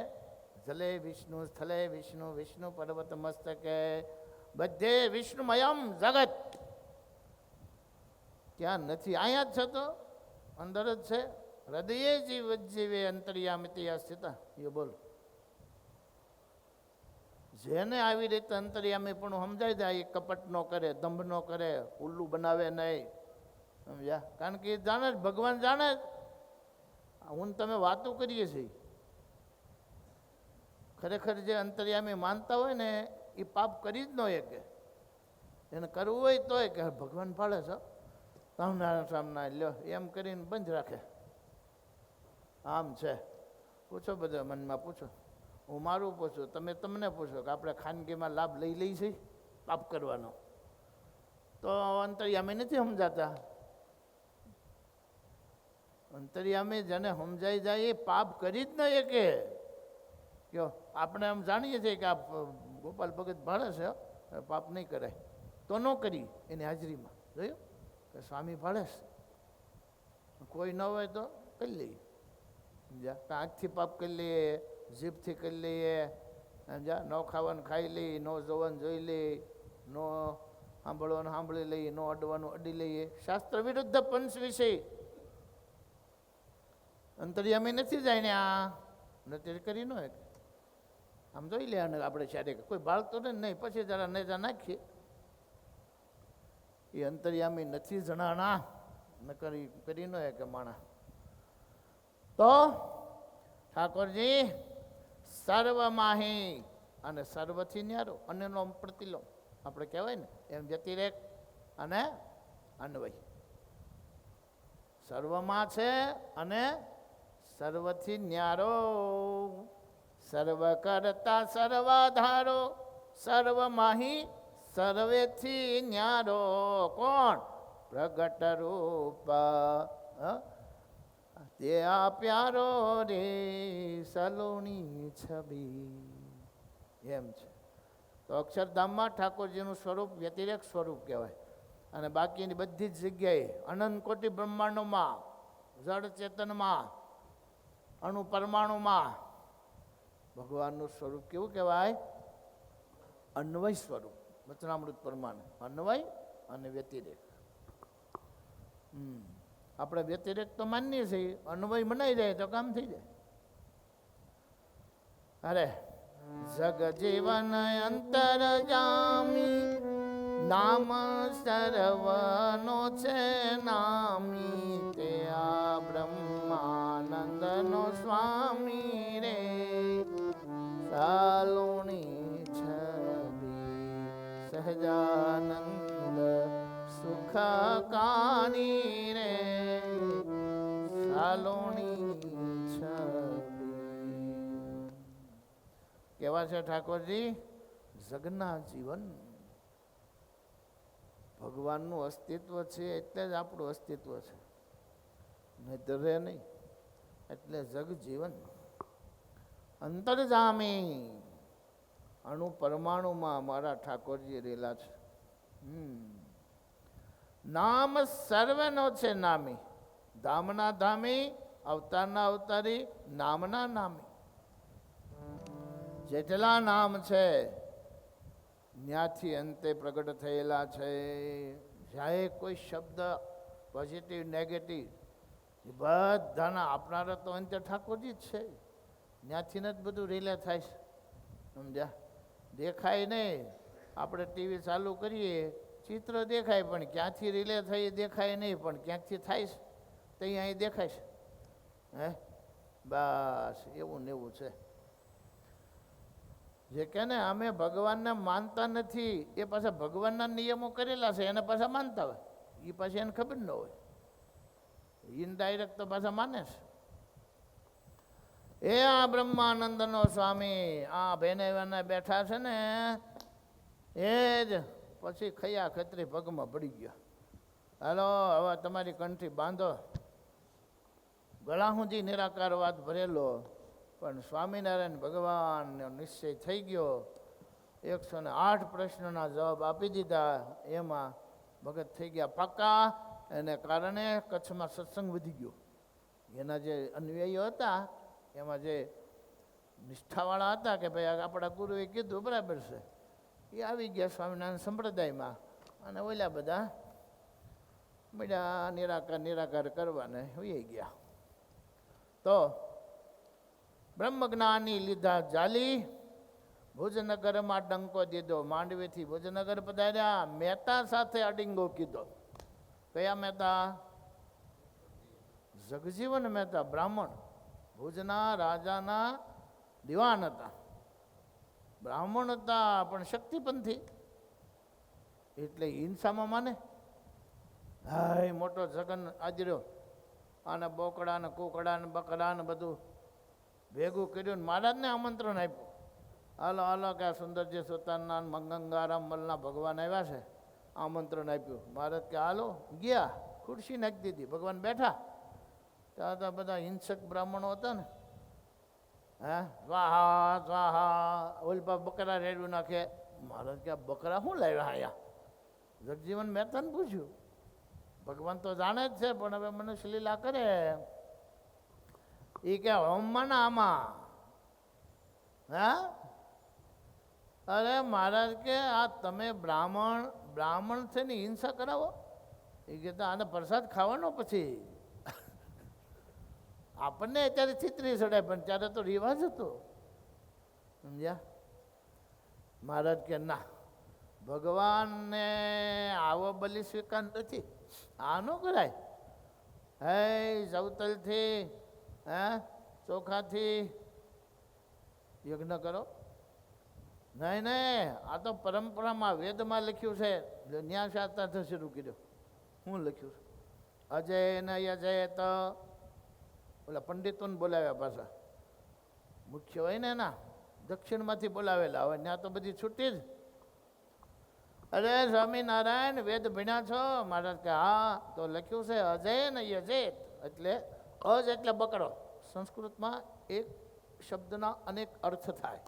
જલે વિષ્ણુ, સ્થલે વિષ્ણુ, વિષ્ણુ પર્વત મસ્તકે. બધે વિષ્ણુમયમ જગત. ક્યાં નથી? અહીંયા જ છે, તો અંદર જ છે. હૃદયે જીવ જીવે અંતર્યામિતિ સ્થિત. એ બોલ, જેને આવી રીતે અંતર્યામી પણ સમજાય જાય, એ કપટ ન કરે, દંભ ન કરે, ઉલ્લું બનાવે નહીં. સમજ્યા? કારણ કે એ જાણે જ, ભગવાન જાણે જ. હું તમે વાતો કરીએ છીએ, ખરેખર જે અંતર્યામી માનતા હોય ને એ પાપ કરી જ ન શકે. એને કરવું હોય તોય કે ભગવાન પાડે છે, સામના સામના લ્યો એમ કરીને બંધ રાખે. આમ છે. પૂછો બધા મનમાં પૂછો, હું મારું પૂછું, તમે તમને પૂછો કે આપણે ખાનગીમાં લાભ લઈ લઈ છીએ પાપ કરવાનો, તો અંતર્યામી નથી સમજાતા. અંતર્યામી જેને સમજાઈ જાય એ પાપ કરી જ નહીં કે કયો. આપણે એમ જાણીએ છીએ કે આ ગોપાલ ભગત ભાડે છે, પાપ નહીં કરાય, તો ન કરી એની હાજરીમાં. જોયું કે સ્વામી ભાડે છે, કોઈ ન હોય તો કરી લઈએ. સમજ્યા? આંખથી પાપ કરી લઈએ, જીભથી કરી લઈએ. સમજ્યા? ન ખાવાનું ખાઈ લઈએ, ન જોવાનું જોઈ લઈએ, ન સાંભળવાનું સાંભળી લઈએ, ન અડવાનું અડી લઈએ. શાસ્ત્ર વિરુદ્ધ પંચ વિષય. અંતર્યામી નથી જાય ને આ નથી કરી ન હોય. આમ જોઈ લે આપણે ચારે કોઈ બાળતો ને નહીં, પછી જરા નેજા નાખીએ. એ અંતર્યામી નથી જણાણા, ન કરી ન હોય કે માણા. તો ઠાકોરજી સર્વમાહી અને સર્વથી ન્યારો. અન્યનો પ્રતિલોમ આપણે કહેવાય ને એમ, વ્યતિરેક અને અન્વય. સર્વમાં છે અને સર્વથી ન્યારો. સર્વ કરતા સર્વાધારો, સર્વમાહી સર્વેથી ન્યારો. કોણ? પ્રગટ રૂપ તે આ પ્યારો રે સલોની છબી. એમ છે. તો અક્ષરધામમાં ઠાકોરજીનું સ્વરૂપ વ્યતિરેક સ્વરૂપ કહેવાય. અને બાકીની બધી જ જગ્યાએ અનંત કોટી બ્રહ્માંડોમાં, જળ ચેતનમાં, અણુ પરમાણુમાં ભગવાનનું સ્વરૂપ કેવું કહેવાય? અન્વય સ્વરૂપ. વચનામૃત પ્રમાણે અન્વય અને વ્યતિરેક. આપણે વ્યતિરેક તો માનીએ છીએ, અન્વય મનાઈ જાય તો કામ થઈ જાય. અરે જગ જીવન અંતર જામી, નામ સર્વનો છે નામી. તે આ બ્રહ્માનંદનો સ્વામી રે સાલુણી છબી. સહજાનંદ સુખ કાની રે સાલુણી છબી. કેવા છે ઠાકોરજી? જગના જીવન. ભગવાનનું અસ્તિત્વ છે એટલે જ આપણું અસ્તિત્વ છે, નહીંતર રહે નહીં. એટલે જગ જીવન. અંતર્જામી, અણુ પરમાણુમાં મારા ઠાકોરજી રેલા છે. નામ સર્વનો છે નામી. ધામના ધામી, અવતારના અવતારી, નામના નામી. જેટલા નામ છે ત્યાંથી અંતે પ્રગટ થયેલા છે. જ્યારે કોઈ શબ્દ પોઝિટિવ નેગેટિવ એ બધાના આપનારા તો અંતે ઠાકોરજી જ છે. ત્યાંથી જ બધું રિલે થાય છે. સમજ્યા? દેખાય નહીં. આપણે ટીવી ચાલુ કરીએ, ચિત્ર દેખાય પણ ક્યાંથી રિલે થઈ દેખાય નહીં, પણ ક્યાંકથી થાય છે તો અહીં દેખાય છે. હે બસ એવું ને એવું છે. જે કે ને અમે ભગવાનને માનતા નથી, એ પાછા ભગવાનના નિયમો કરેલા છે એને પાછા માનતા હોય. એ પાછી એને ખબર ન હોય. ઇનડાયરેક્ટ તો પાછા માને છે. એ આ બ્રહ્માનંદનો સ્વામી આ ભેને બેઠા છે ને, એ જ પછી ખયા ખત્રી પગમાં પડી ગયા. હાલો હવે તમારી કંઠી બાંધો. ગળા સુધી નિરાકારવાદ ભરેલો, પણ સ્વામિનારાયણ ભગવાનનો નિશ્ચય થઈ ગયો. 108 પ્રશ્નોના જવાબ આપી દીધા. એમાં ભગત થઈ ગયા પાકા. એને કારણે કચ્છમાં સત્સંગ વધી ગયો. એના જે અન્વયીઓ હતા એમાં જે નિષ્ઠાવાળા હતા કે ભાઈ આપણા ગુરુએ કીધું બરાબર છે, એ આવી ગયા સ્વામિનારાયણ સંપ્રદાયમાં. અને ઓલા બધા બધા નિરાકાર કરવાને હોઈ ગયા. તો બ્રહ્મજ્ઞાની લીધા જાલી, ભુજનગરમાં ડંકો દીધો. માંડવીથી ભુજનગર પધાર્યા. મહેતા સાથે અડિંગો કીધો. કયા મહેતા? જગજીવન મહેતા, બ્રાહ્મણ. ભુજના રાજાના દિવાન હતા. બ્રાહ્મણ હતા પણ શક્તિપંથી, એટલે હિંસામાં માને. હાય મોટો જગન આદર્યો અને બોકડા ને કુકડા ને બકડા ને બધું ભેગું કર્યું ને મહારાજને આમંત્રણ આપ્યું. હાલો હાલો કે આ સુંદરજી સુતારના મંગંગારામ મલના ભગવાન આવ્યા છે, આમંત્રણ આપ્યું. મહારાજ કે હાલો ગયા. ખુરશી નાખી દીધી, ભગવાન બેઠા. ત્યાં તો બધા હિંસક બ્રાહ્મણો હતા ને, હા સ્વાહા સ્વાહા ઓલપા બકરા રેડું નાખે. મહારાજ કે બકરા શું લાવ્યા અહીંયા? જગજીવન મહેતાને પૂછ્યું. ભગવાન તો જાણે જ છે, પણ હવે મનુષ્ય લીલા કરે. એ કે હોમમાં આમાં, હા અરે મહારાજ કે આ તમે બ્રાહ્મણ છે ને હિંસા કરાવો? એ કહેતા આને પ્રસાદ ખાવાનો પછી. આપણને અત્યારે છિત્રી ચડાય, પણ ત્યારે તો રિવાજ હતો. સમજ્યા? મહારાજ કે ના, ભગવાનને આવો બલિ સ્વીકાર નથી, આ ન કરાય. હે જવતલથી હે ચોખાથી યજ્ઞ કરો. નહીં નહીં, આ તો પરંપરામાં વેદમાં લખ્યું છે. ન્યાસાસ્ત્રથી શરૂ કર્યો. શું લખ્યું છે? અજય ને અજય તો ઓલા પંડિતોને બોલાવ્યા પાછા. મુખ્ય હોય ને એના દક્ષિણમાંથી બોલાવેલા હોય. ત્યાં તો બધી છૂટી જ. અરે સ્વામિનારાયણ વેદ ભણ્યા છો? મહારાજ કે હા. તો લખ્યું છે અજય ને યજેત, એટલે અજ એટલે બકરો. સંસ્કૃતમાં એક શબ્દના અનેક અર્થ થાય.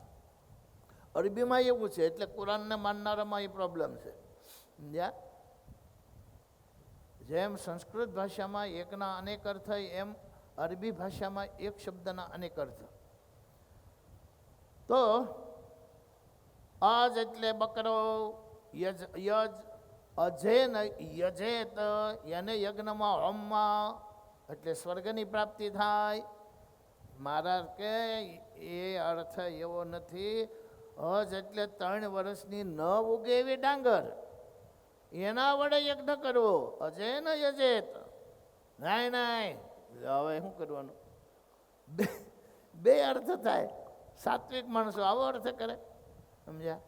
અરબીમાં એવું છે, એટલે કુરાનને માનનારામાં એ પ્રોબ્લેમ છે. સમજ્યા? જેમ સંસ્કૃત ભાષામાં એકના અનેક અર્થ હોય, એમ અરબી ભાષામાં એક શબ્દના અનેક અર્થ. તો અજ એટલે બકરો, યજ અજય ને યજેત એને યજ્ઞમાં હોમમાં એટલે સ્વર્ગની પ્રાપ્તિ થાય. મહારાજ કે એ અર્થ એવો નથી. હજ એટલે 3 વર્ષની ન ઉગે એવી ડાંગર, એના વડે યજ્ઞ કરવો. અજય ને યજેત. નહીં નહીં, હવે શું કરવાનું? બે અર્થ થાય. સાત્વિક માણસો આવો અર્થ કરે. સમજ્યા?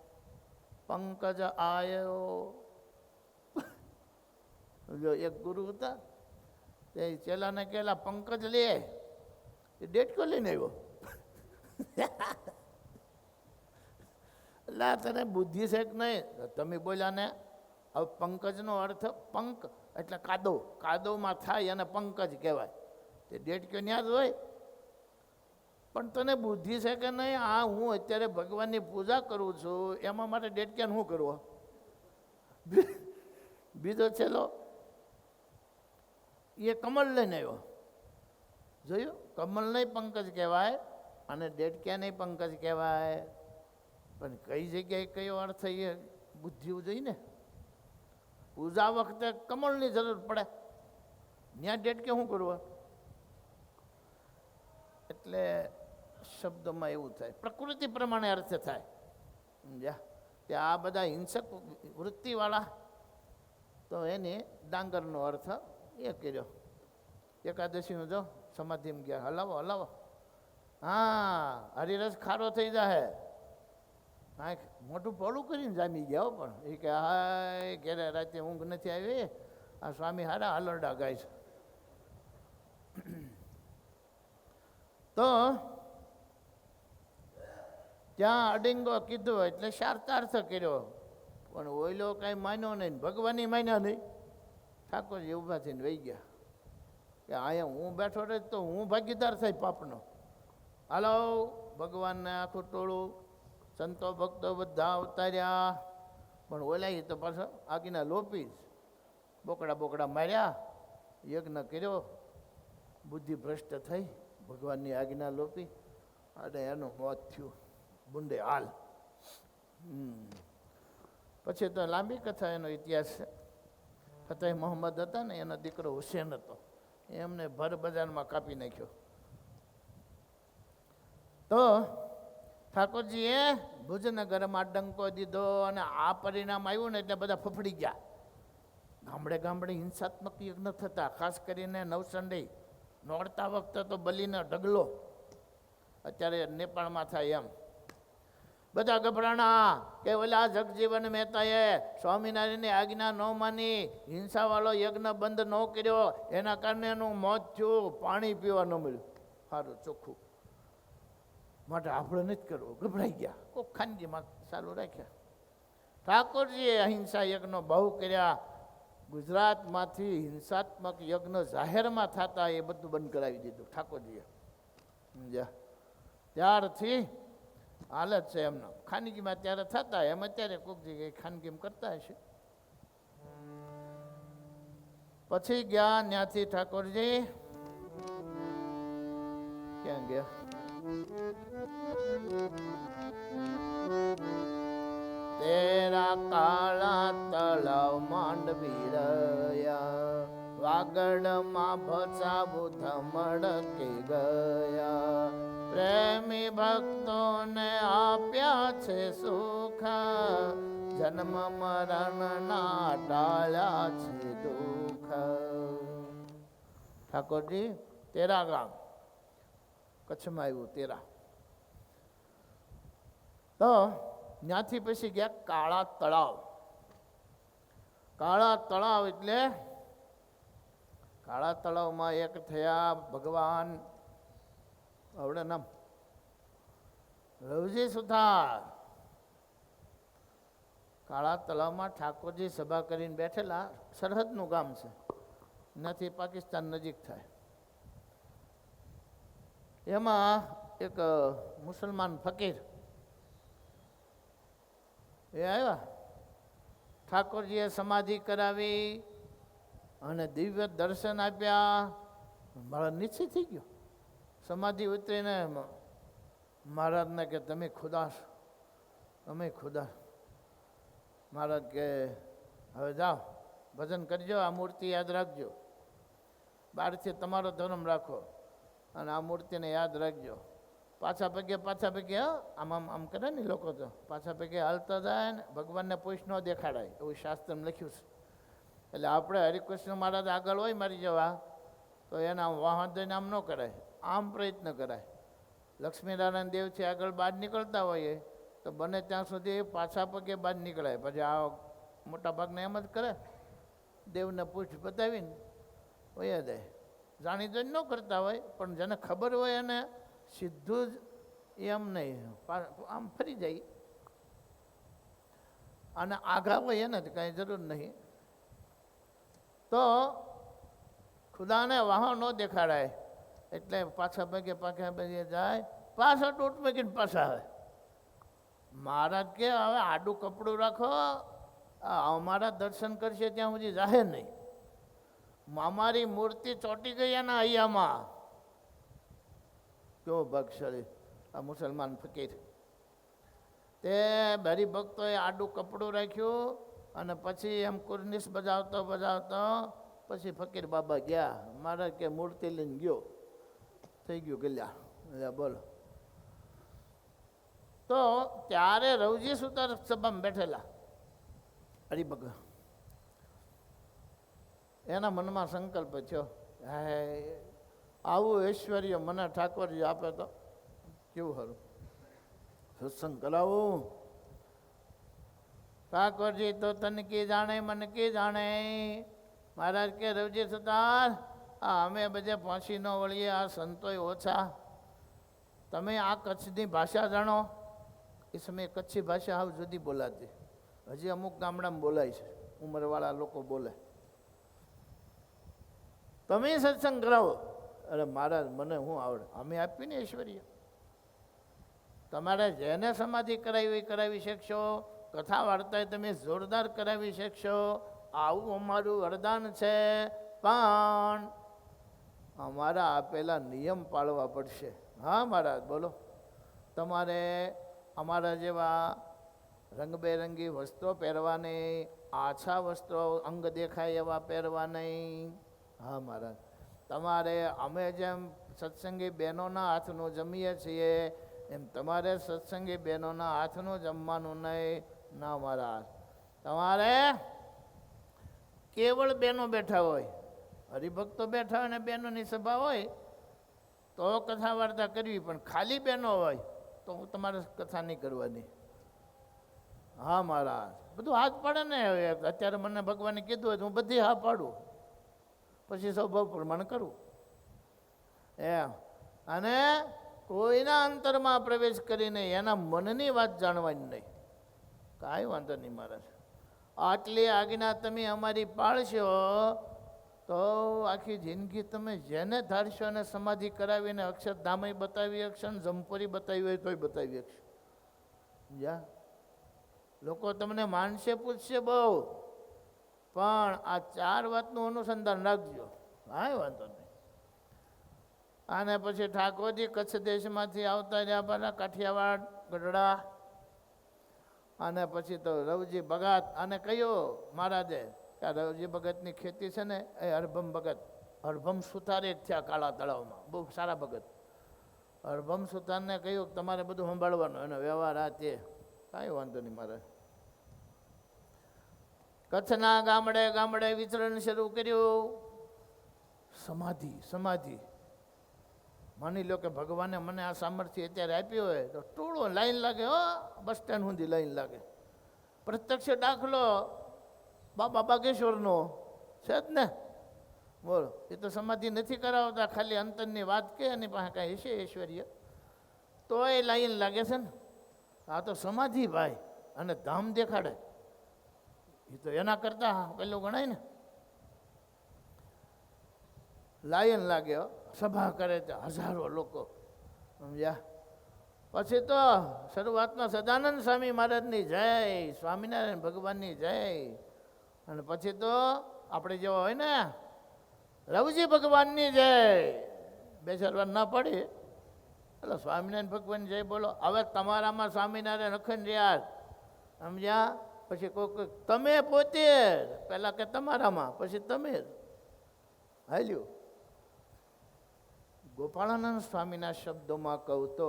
પંકજ આયો. જો એક ગુરુ હતા, તે ચેલાને કહેલા પંકજ લે. એ ડેટકો લઈને આવ્યો. એટલે તને બુદ્ધિ છે કે નહીં? તમે બોલ્યા ને. હવે પંકજનો અર્થ પંક એટલે કાદવ, કાદવમાં થાય અને પંકજ કહેવાય. તે ડેટકો ન્યા જ હોય. પણ તને બુદ્ધિ છે કે નહીં? આ હું અત્યારે ભગવાનની પૂજા કરું છું, એમાં માટે ડેટક્યાને શું કરવો? બીજો છેલ્લો એ કમળ લઈને આવ્યો. જોયું? કમળ નહીં પંકજ કહેવાય અને ડેટક્યા નહીં પંકજ કહેવાય. પણ કઈ જગ્યાએ કયો અર્થ એ બુદ્ધિ જોઈએ ને. પૂજા વખતે કમળની જરૂર પડે, ત્યાં ડેટ કે શું કરવું? એટલે શબ્દમાં એવું થાય, પ્રકૃતિ પ્રમાણે અર્થ થાય. સમજ્યા? કે આ બધા હિંસક વૃત્તિવાળા તો એને ડાંગરનો અર્થ એ કર્યો. એકાદશીનો જો સમાધિમાં ગયા, હલાવો હલાવો, હા હરિરસ ખારો થઈ જાય. હા મોટું પોળું કરીને જામી ગયા પણ એ કે હા ઘેરે રાતે ઊંઘ નથી આવી, આ સ્વામી હારા હલરડા ગાય છે. તો ત્યાં અડિંગો કીધું એટલે શાર્થાર્થ કર્યો, પણ ઓઈલો કાંઈ માન્યો નહીં, ભગવાનની માન્યા નહીં. ઠાકોરજી ઊભા થઈને વહી ગયા કે અહીંયા હું બેઠો રહે તો હું ભાગીદાર થઈ પાપનો. હાલો ભગવાનને આખું ટોળું સંતો ભક્તો બધા ઉતાર્યા, પણ ઓલાઈ તો પાછો આગીના લોપી બોકડા બોકડા માર્યા, યજ્ઞ કર્યો, બુદ્ધિ ભ્રષ્ટ થઈ, ભગવાનની આજ્ઞા લોપી અને એનું મોત થયું બુંડે હાલ. પછી તો લાંબી કથા, એનો ઇતિહાસ છે. ફતેહ મોહમ્મદ હતા ને, એનો દીકરો હુસેન હતો, એમને ભર બજારમાં કાપી નાખ્યો. તો ઠાકોરજીએ ભુજનગરમાં ડંકો દીધો અને આ પરિણામ આવ્યું ને એટલે બધા ફફડી ગયા. ગામડે ગામડે હિંસાત્મક યજ્ઞ થતા, ખાસ કરીને નવસંડી નોરતા વખતે તો બલીનો ઢગલો, અત્યારે નેપાળમાં થાય એમ. બધા ગભરાણા કે ઓલા જગજીવન મહેતાએ સ્વામિનારાયણની આજ્ઞા ન માની, હિંસાવાળો યજ્ઞ બંધ ન કર્યો, એના કારણે એનું મોત થયું, પાણી પીવા ન મળ્યું. સારું ચોખ્ખું, માટે આપણે નથી કરવું. ગભરાઈ ગયા, કોઈ ખાનગીમાં ચાલુ રાખ્યા. ઠાકોરજીએ અહિંસા યજ્ઞો બહુ કર્યા. ગુજરાતમાંથી હિંસાત્મક યજ્ઞ જાહેરમાં થતા એ બધું બંધ કરાવી દીધું ઠાકોરજીએ. સમજ્યા? ત્યારથી હાલત છે એમનો. ખાનગીમાં ત્યારે થતા, એમ અત્યારે કોઈક જગ્યાએ ખાનગીમાં કરતા હશે. પછી ગયા ત્યાંથી ઠાકોરજી ક્યાં ગયા? તેરા કાળા તળાવ માંડવી રહ્યા, વાગડમાં ભસાવું ધમડકી ગયા. પ્રેમી ભક્તોને આપ્યા છે સુખ, જન્મ મરણના ટાળ્યા છે દુઃખ. ઠાકોરજી તેરા ગામ કચ્છમાં આવ્યું, તેરા. તો ત્યાંથી પછી ગયા કાળા તળાવ. કાળા તળાવ એટલે કાળા તળાવમાં એક થયા ભગવાન આવડે નામ રવજી સુથાર. કાળા તળાવમાં ઠાકોરજી સભા કરીને બેઠેલા. સરહદનું ગામ છે, એનાથી પાકિસ્તાન નજીક થાય. એમાં એક મુસલમાન ફકીર એ આવ્યા. ઠાકોરજીએ સમાધિ કરાવી અને દિવ્ય દર્શન આપ્યા. મારા નિશ્ચય થઈ ગયો. સમાધિ ઉતરીને મહારાજને કે તમે ખુદા, તમે ખુદા. મહારાજ કે હવે જાઓ ભજન કરજો, આ મૂર્તિ યાદ રાખજો, બહારથી તમારો ધર્મ રાખો અને આ મૂર્તિને યાદ રાખજો. પાછા પગે આમ આમ આમ કરે ને લોકો, તો પાછા પગે હાલતા જાય ને ભગવાનને પૂછ ન દેખાડાય, એવું શાસ્ત્રમાં લખ્યું છે. એટલે આપણે હરિકૃષ્ણ મહારાજ આગળ હોય મારી જવા, તો એના વાહન દઈને આમ ન કરાય, આમ પ્રયત્ન કરાય. લક્ષ્મીનારાયણ દેવ છે આગળ બહાર નીકળતા હોઈએ તો બને ત્યાં સુધી પાછા પગે બહાર નીકળાય. પછી આ મોટા ભાગને એમ જ કરે, દેવને પૂછ બતાવીને હોય જાય. જાણી જોઈને ન કરતા હોય, પણ જેને ખબર હોય એને સીધું જ એમ નહીં, આમ ફરી જાય. અને આઘા હોય એને જ કાંઈ જરૂર નહીં. તો ખુદાને વાહો ન દેખાડાય, એટલે પાછા પગે જાય, પાછા ટોટ મૂકીને પાછા આવે. મહારાજ કે હવે આડું કપડું રાખો, અમારા દર્શન કરશે ત્યાં સુધી જાહે નહીં. અમારી મૂર્તિ ચોંટી ગઈ એના હૈયામાં. કેવો ભાગશાળી આ મુસલમાન ફકીર. તે હરિભક્તોએ આડું કપડું રાખ્યું અને પછી એમ કુર્નિશ બજાવતો બજાવતો પછી ફકીર બાબા ગયા. મારે કે મૂર્તિ લઈને ગયો, થઈ ગયું ગલ્યા. એટલે બોલો. તો ત્યારે રવજી સુતાર સભામાં બેઠેલા હરિભગત, એના મનમાં સંકલ્પ થયો, હે આવું ઐશ્વર્ય મને ઠાકોરજી આપે તો કેવું સારું, સત્સંગ કરાવું. ઠાકોરજી તો તને કી જાણે મને કી જાણે. મહારાજ કે રવજી સુતાર, અમે બધે પહોંચી ન વળીએ, આ સંતોય ઓછા. તમે આ કચ્છની ભાષા જાણો? એ સમયે કચ્છી ભાષા હાવ જુદી બોલાતી, હજી અમુક ગામડામાં બોલાય છે, ઉંમરવાળા લોકો બોલે. તમે સત્સંગ કરાવો. અરે મહારાજ મને શું આવડે, અમે આપી ને ઐશ્વર્ય. તમારે જેને સમાધિ કરાવી શકશો, કથા વાર્તાએ તમે જોરદાર કરાવી શકશો, આવું અમારું વરદાન છે. પણ અમારા આપેલા નિયમ પાળવા પડશે. હા મહારાજ બોલો. તમારે અમારા જેવા રંગબેરંગી વસ્ત્રો પહેરવા નહીં, આછા વસ્ત્રો અંગ દેખાય એવા પહેરવા નહીં. હા મહારાજ. તમારે અમે જેમ સત્સંગી બહેનોના હાથનું જમીએ છીએ એમ તમારે સત્સંગી બહેનોના હાથનું જમવાનું નહીં. ના મહારાજ. તમારે કેવળ બહેનો બેઠા હોય, હરિભક્તો બેઠા હોય ને બહેનોની સભા હોય તો કથા વાર્તા કરવી, પણ ખાલી બહેનો હોય તો હું તમારે કથા નહીં કરવાની. હા મહારાજ. બધું હાથ પાડે ને. અત્યારે મને ભગવાને કીધું હોય તો હું બધી હા પાડું, પછી સ્વભાવ પ્રમાણે કરું એમ. અને કોઈના અંતરમાં પ્રવેશ કરીને એના મનની વાત જાણવાની નહીં. કાંઈ વાંધો નહીં મહારાજ. આટલી આજ્ઞા તમે અમારી પાળશો તો આખી જિંદગી તમે જેને ધારશો અને સમાધિ કરાવીને અક્ષરધામય બતાવી શકશો ને જમપુરી બતાવી હોય તોય બતાવી શકશો. જા લોકો તમને માનશે, પૂછશે બહુ, પણ આ 4 વાતનું અનુસંધાન રાખજો. કાંઈ વાંધો નહીં. અને પછી ઠાકોરજી કચ્છ દેશમાંથી આવતા રહ્યા પેલા કાઠિયાવાડ ગઢડા, અને પછી તો રવજી ભગત. અને કયો મહારાજે કે રવજી ભગતની ખેતી છે ને એ હરભમ ભગત, હરભમ સુતારે જ થયા કાળા તળાવમાં, બહુ સારા ભગત. હરભમ સુતારને કહ્યું તમારે બધું સંભાળવાનું, એનો વ્યવહાર આ તે. કાંઈ વાંધો નહીં મહારાજ. કચ્છના ગામડે ગામડે વિચરણ શરૂ કર્યું. સમાધિ સમાધિ. માની લો કે ભગવાને મને આ સામર્થ્ય અત્યારે આપ્યું હોય તો ટોળો લાઈન લાગે. હો, બસ સ્ટેન્ડ સુધી લાઈન લાગે. પ્રત્યક્ષ દાખલો બાબા બાગેશ્વરનો છે જ ને. બોલો. એ તો સમાધિ નથી કરાવતા, ખાલી અંતરની વાત કે એની પાસે કાંઈ હશે ઐશ્વર્ય તો એ લાઈન લાગે છે ને. આ તો સમાધિ ભાઈ, અને ધામ દેખાડે. એ તો એના કરતા પેલું ગણાય ને. લાયન લાગે, સભા કરે છે, હજારો લોકો. સમજ્યા? પછી તો શરૂઆતમાં સદાનંદ સ્વામી મહારાજની જય, સ્વામિનારાયણ ભગવાનની જય. અને પછી તો આપણે જેવા હોય ને રવજી ભગવાનની જય. 2-4 વાર ના પડી એટલે સ્વામિનારાયણ ભગવાનની જય બોલો. હવે તમારામાં સ્વામિનારાયણ અખંડ રહ્યા. સમજ્યા? પછી કોઈ તમે પોતે પહેલાં કે તમારામાં, પછી તમે હાલ્યું. ગોપાળાનંદ સ્વામીના શબ્દોમાં કહું તો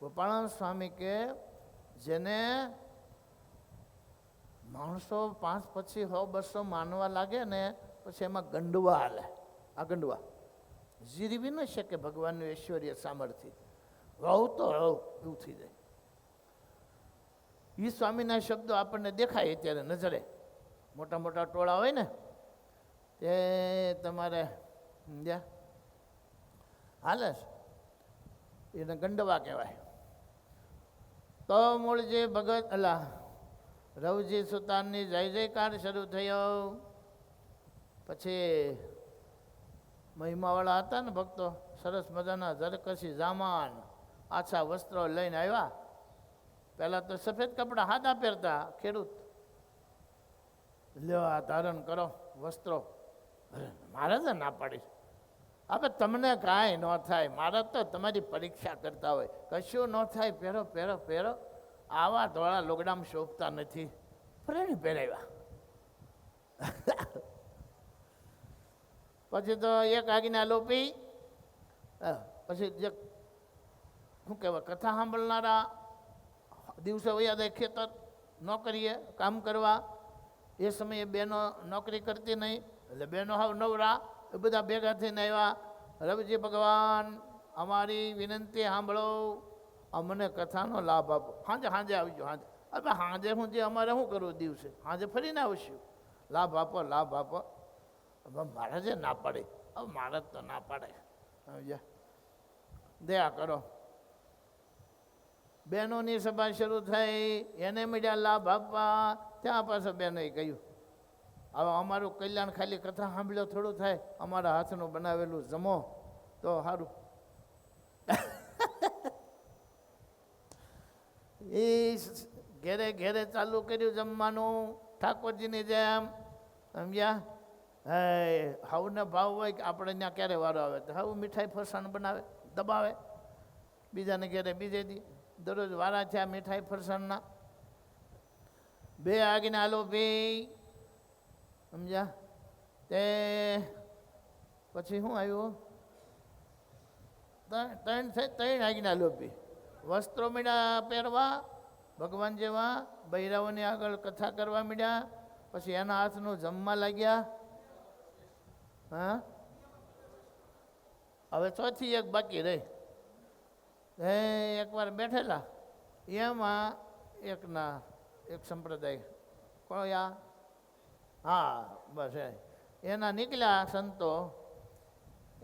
ગોપાળાનંદ સ્વામી કે જેને માણસો 5 પછી 100-200 માનવા લાગે ને પછી એમાં ગંડવા હાલે. આ ગંડવા જીરવી ન શકે ભગવાનનું ઐશ્વર્ય સામર્થ્ય. રહું તો રહું એવું થઈ જાય. એ સ્વામીના શબ્દો આપણને દેખાય અત્યારે નજરે. મોટા મોટા ટોળા હોય ને તે તમારે સમજ્યા હાલે એને ગંડવા કહેવાય. તો મૂળજી ભગત અલા રવજી સુતારની જય જયકાર શરૂ થયો. પછી મહિમાવાળા હતા ને ભક્તો, સરસ મજાના ઝરકસી જામાન આછા વસ્ત્રો લઈને આવ્યા. પહેલાં તો સફેદ કપડાં હાથા પહેરતા ખેડૂત. લ્યો આ ધારણ કરો વસ્ત્રો. મારે તો ના પાડીશ. હવે તમને કાંઈ ન થાય, મારે તો તમારી પરીક્ષા કરતા હોય. કશું ન થાય, પહેરો પહેરો પહેરો. આવા ધોળા લોગડામાં શોભતા નથી, ફરેણી પહેરાવ્યા. પછી તો એક આગીના લોપી, પછી જે શું કહેવાય કથા સાંભળનારા દિવસે વયા જાય ખેતર નોકરીએ કામ કરવા. એ સમયે બહેનો નોકરી કરતી નહીં એટલે બહેનો હાવ નવરા, એ બધા ભેગા થઈને આવ્યા. રવિજી ભગવાન, અમારી વિનંતી સાંભળો, અમને કથાનો લાભ આપો. સાંજે આવજો. હવે સાંજે હું જે અમારે શું કરવું, દિવસે સાંજે ફરીને આવશું. લાભ આપો. હવે મહારાજે ના પાડે. હવે મહારાજ તો ના પાડે. સમજ્યા? દયા કરો. બહેનોની સભા શરૂ થઈ, એને મીડિયા લાભ આપવા. ત્યાં પાછળ બહેનોએ કહ્યું, હવે અમારું કલ્યાણ ખાલી કથા સાંભળ્યો થોડું થાય, અમારા હાથનું બનાવેલું જમો તો સારું. એ ઘેરે ઘેરે ચાલુ કર્યું જમવાનું, ઠાકોરજીની જેમ. સમજ્યા? હે હાવને ભાવ હોય કે આપણે ત્યાં ક્યારે વારો આવે તો હાવ મીઠાઈ ફરસાણ બનાવે, દબાવે. બીજાને ઘેરે બીજે દી દરરોજ વારા છે આ મીઠાઈ ફરસાણના. બે આગીના હાલો ભાઈ. સમજ્યા? તે પછી શું આવ્યું? ત્રણ આગીના લોપી. વસ્ત્રો મીડા પહેરવા ભગવાન જેવા, બૈરાઓની આગળ કથા કરવા મીડ્યા. પછી એના હાથનું જમવા લાગ્યા. હા, હવે ચોથી એક બાકી રહી. એકવાર બેઠેલા, એમાં એક સંપ્રદાય કોયા, હા બસ એના નીકળ્યા સંતો.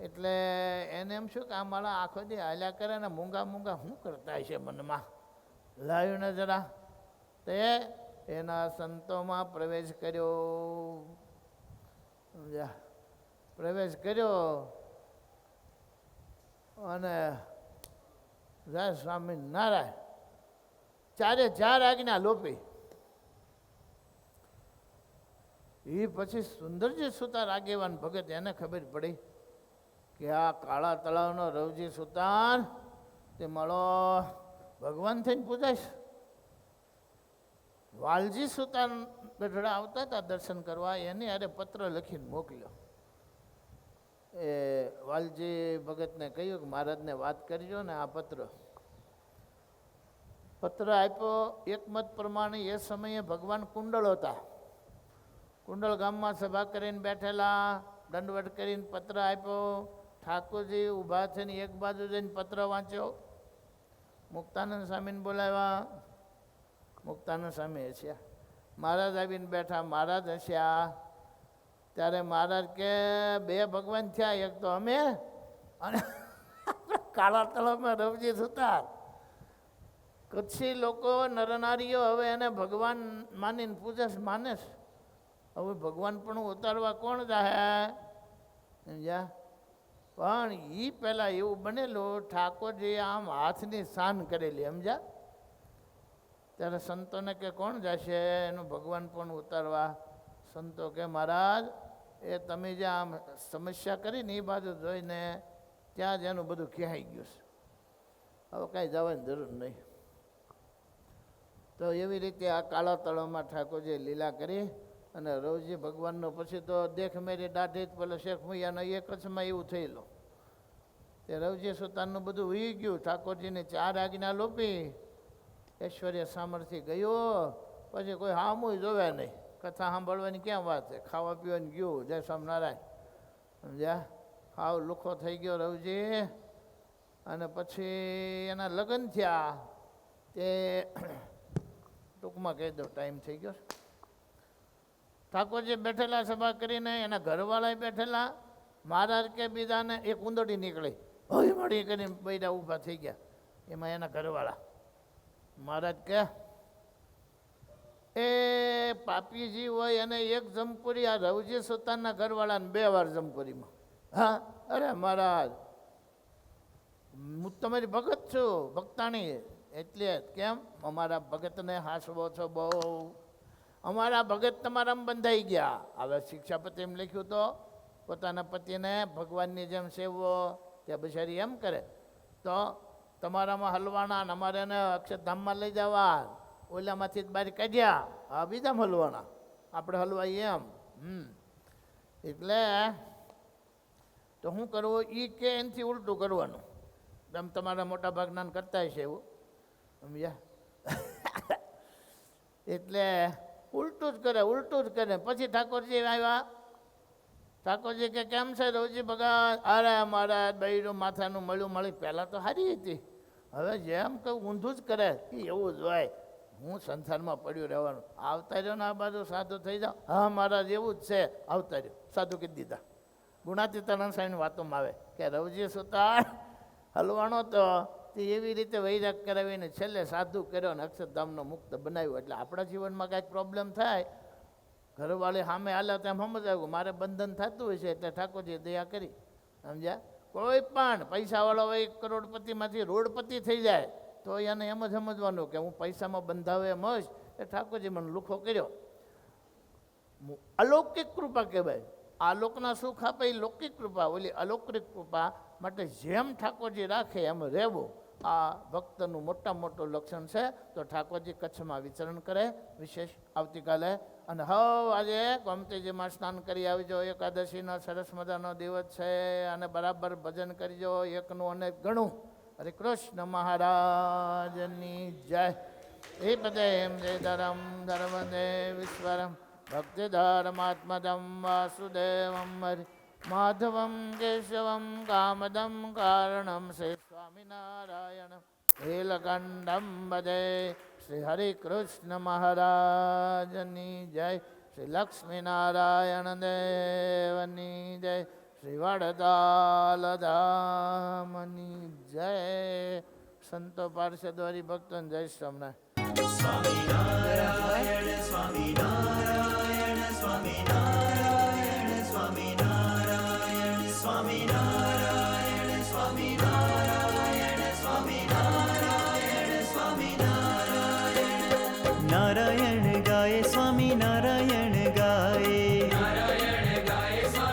એટલે એને એમ શું કે આ મારા આખો દી હાલ્યા કરે ને મૂંગા શું કરતા હશે મનમાં, લાવ્યું ને જરા. તે એના સંતોમાં પ્રવેશ કર્યો. પ્રવેશ કર્યો અને જય સ્વામી નારાયણ, ચારે ચાર આજ્ઞા લોપી. એ પછી સુંદરજી સુતાર આગેવાન ભગત, એને ખબર પડી કે આ કાળા તળાવનો રવજી સુતાર તે મારો ભગવાન થઈને પૂજાઈશ. વાલજી સુતાર ગઢડા આવતા હતા દર્શન કરવા, એને અરે પત્ર લખીને મોકલ્યો. એ વાલજી ભગતને કહ્યું કે મહારાજને વાત કરજો ને આ પત્ર આપ્યો. એકમત પ્રમાણે એ સમયે ભગવાન કુંડળ હતા. કુંડળ ગામમાં સભા કરીને બેઠેલા, દંડવટ કરીને પત્ર આપ્યો. ઠાકોરજી ઊભા થઈને એક બાજુ જઈને પત્ર વાંચ્યો. મુક્તાનંદ સ્વામીને બોલાવ્યા. મુક્તાનંદ સ્વામી હસ્યા. મહારાજ આવીને બેઠા. મહારાજ હસ્યા. ત્યારે મહારાજ કે બે ભગવાન થયા, એક તો અમે અને કાળા તળાવમાં રવજી સુતાર. કચ્છી લોકો નરનારીઓ હવે એને ભગવાન માનીને પૂજે માને છે. હવે ભગવાન પણ ઉતારવા કોણ જાય? સમજ્યા? પણ એ પહેલાં એવું બનેલું, ઠાકોરજી આમ હાથની શાન કરેલી. સમજ્યા? ત્યારે સંતોને કે કોણ જશે એનું ભગવાન પણ ઉતારવા? સંતો કે મહારાજ એ તમે જે આમ સમસ્યા કરીને એ બાજુ જોઈને ત્યાં જ એનું બધું કહેવાઈ ગયું છે, હવે કાંઈ જવાની જરૂર નહીં. તો એવી રીતે આ કાળા તળાવમાં ઠાકોરજીએ લીલા કરી. અને રવજી ભગવાનનો પછી તો દેખ મેરી દાઢી પેલો શેખ મૈયાનો એ કચ્છમાં એવું થયેલું. તે રવજી સુતારનું બધું વી ગયું. ઠાકોરજીની ચાર આજ્ઞા લોપી. ઐશ્વર્ય સામર્થ્ય ગયો. પછી કોઈ હામું જોવે નહીં. કથા સાંભળવાની ક્યાં વાત છે, ખાવા પીવાની ગયું. જય સ્વામિનારાયણ. સમજ્યા? હાવ લુખો થઈ ગયો રવજી. અને પછી એના લગ્ન થયા. તે ટૂંકમાં કહી દો, ટાઈમ થઈ ગયો. ઠાકોરજી બેઠેલા સભા કરીને, એના ઘરવાળા બેઠેલા. મહારાજ કે બીજાને એક ઉંદરડી નીકળી, હળી મળી કરીને બૈરા ઊભા થઈ ગયા. એમાં એના ઘરવાળા. મહારાજ કે એ પાપીજી હોય અને એક જમપુરી આ રવજી સુતારના ઘરવાળાને 2 વાર જમપુરીમાં. હા, અરે મહારાજ હું તમારી ભગત છું, ભક્તાણી. એટલે કેમ? અમારા ભગતને હાસવો છો બહુ. અમારા ભગત તમારામાં બંધાઈ ગયા. હવે શિક્ષાપતિ એમ લખ્યું તો પોતાના પતિને ભગવાનની જેમ સેવવો. ત્યાં બિચારી એમ કરે તો તમારામાં હલવાણા ને અમારે એને અક્ષરધામમાં લઈ જવા, ઓલામાંથી જ બહાર કાઢ્યા, આ બીજામાં હલવાણા, આપણે હલવાઈ એમ. એટલે તો શું કરવું, એ કે એનાથી ઉલટું કરવાનું. તમે તમારા મોટા ભાગના કરતા હશે એવું, સમજ્યા? એટલે ઉલટું જ કરે, ઉલટું જ કરે. પછી ઠાકોરજી આવ્યા, ઠાકોરજી કે કેમ છે રવજી ભગત? અરે મારા બૈરું માથાનું મળ્યું મળી, પહેલાં તો સારી હતી, હવે જેમ કે ઊંધું જ કરે, એવું જ હોય. હું સંસારમાં પડ્યું રહેવાનું, આવતા રહ્યો ને આ બાજુ સાધુ થઈ જાઓ. હા મારા જેવું જ છે, આવતા રહ્યો, સાધુ કીધી દીધા. ગુણાતીતાનંદ સાહેબની વાતોમાં આવે કે રવજી સુતાર હલવાણો તો તે એવી રીતે વૈરાગ કરાવીને છેલ્લે સાધુ કર્યો ને અક્ષરધામનો મુક્ત બનાવ્યો. એટલે આપણા જીવનમાં કાંઈક પ્રોબ્લેમ થાય, ઘરવાળી સામે હાલ્યા તેમ સમજાવ્યું મારે બંધન થતું હોય છે, એટલે ઠાકોરજીએ દયા કરી, સમજ્યા? કોઈ પણ પૈસાવાળો હોય કરોડપતિમાંથી રોડપતિ થઈ જાય તો એને એમ જ સમજવાનું કે હું પૈસામાં બંધાવે એમ જ, એ ઠાકોરજી મને લુખો કર્યો. અલૌકિક કૃપા કહેવાય. આ લોકના સુખ આપે એ લૌકિક કૃપા, ઓલી અલૌકિક કૃપા. માટે જેમ ઠાકોરજી રાખે એમ રહેવું, આ ભક્તનું મોટું લક્ષણ છે. તો ઠાકોરજી કચ્છમાં વિચરણ કરે, વિશેષ આવતીકાલે. અને હવે આજે ગોમતીજીમાં સ્નાન કરી આવજો, એકાદશીનો સરસ મજાનો દિવસ છે, અને બરાબર ભજન કરજો, એકનું અને ઘણું. હરે કૃષ્ણ મહારાજની જય. એ પદે એમ જય ધરમ ધર્મદે વિશ્વરમ ભક્તિ ધર્માત્મદમ વાસુદેવમ હરિ માધવમ કેશવમ કામદમ કારણમ શ્રી સ્વામિનારાયણ નીલકંઠમ ભજે. શ્રી હરિ કૃષ્ણ મહારાજની જય. શ્રી લક્ષ્મીનારાયણ દેવની જય. શ્રી વડતાલ ધામની જય. સંતો પાર્ષદ હરિભક્તોને જય સ્વામિનારાયણ. સ્વામિનારાયણ સ્વામિનારાયણ સ્વામિનારાયણ સ્વામિનારાયણ સ્વામિનારાયણ સ્વામિનારાયણ સ્વામિનારાયણ સ્વામિનારાયણ. નારાયણ ગાય સ્વામિનારાયણ.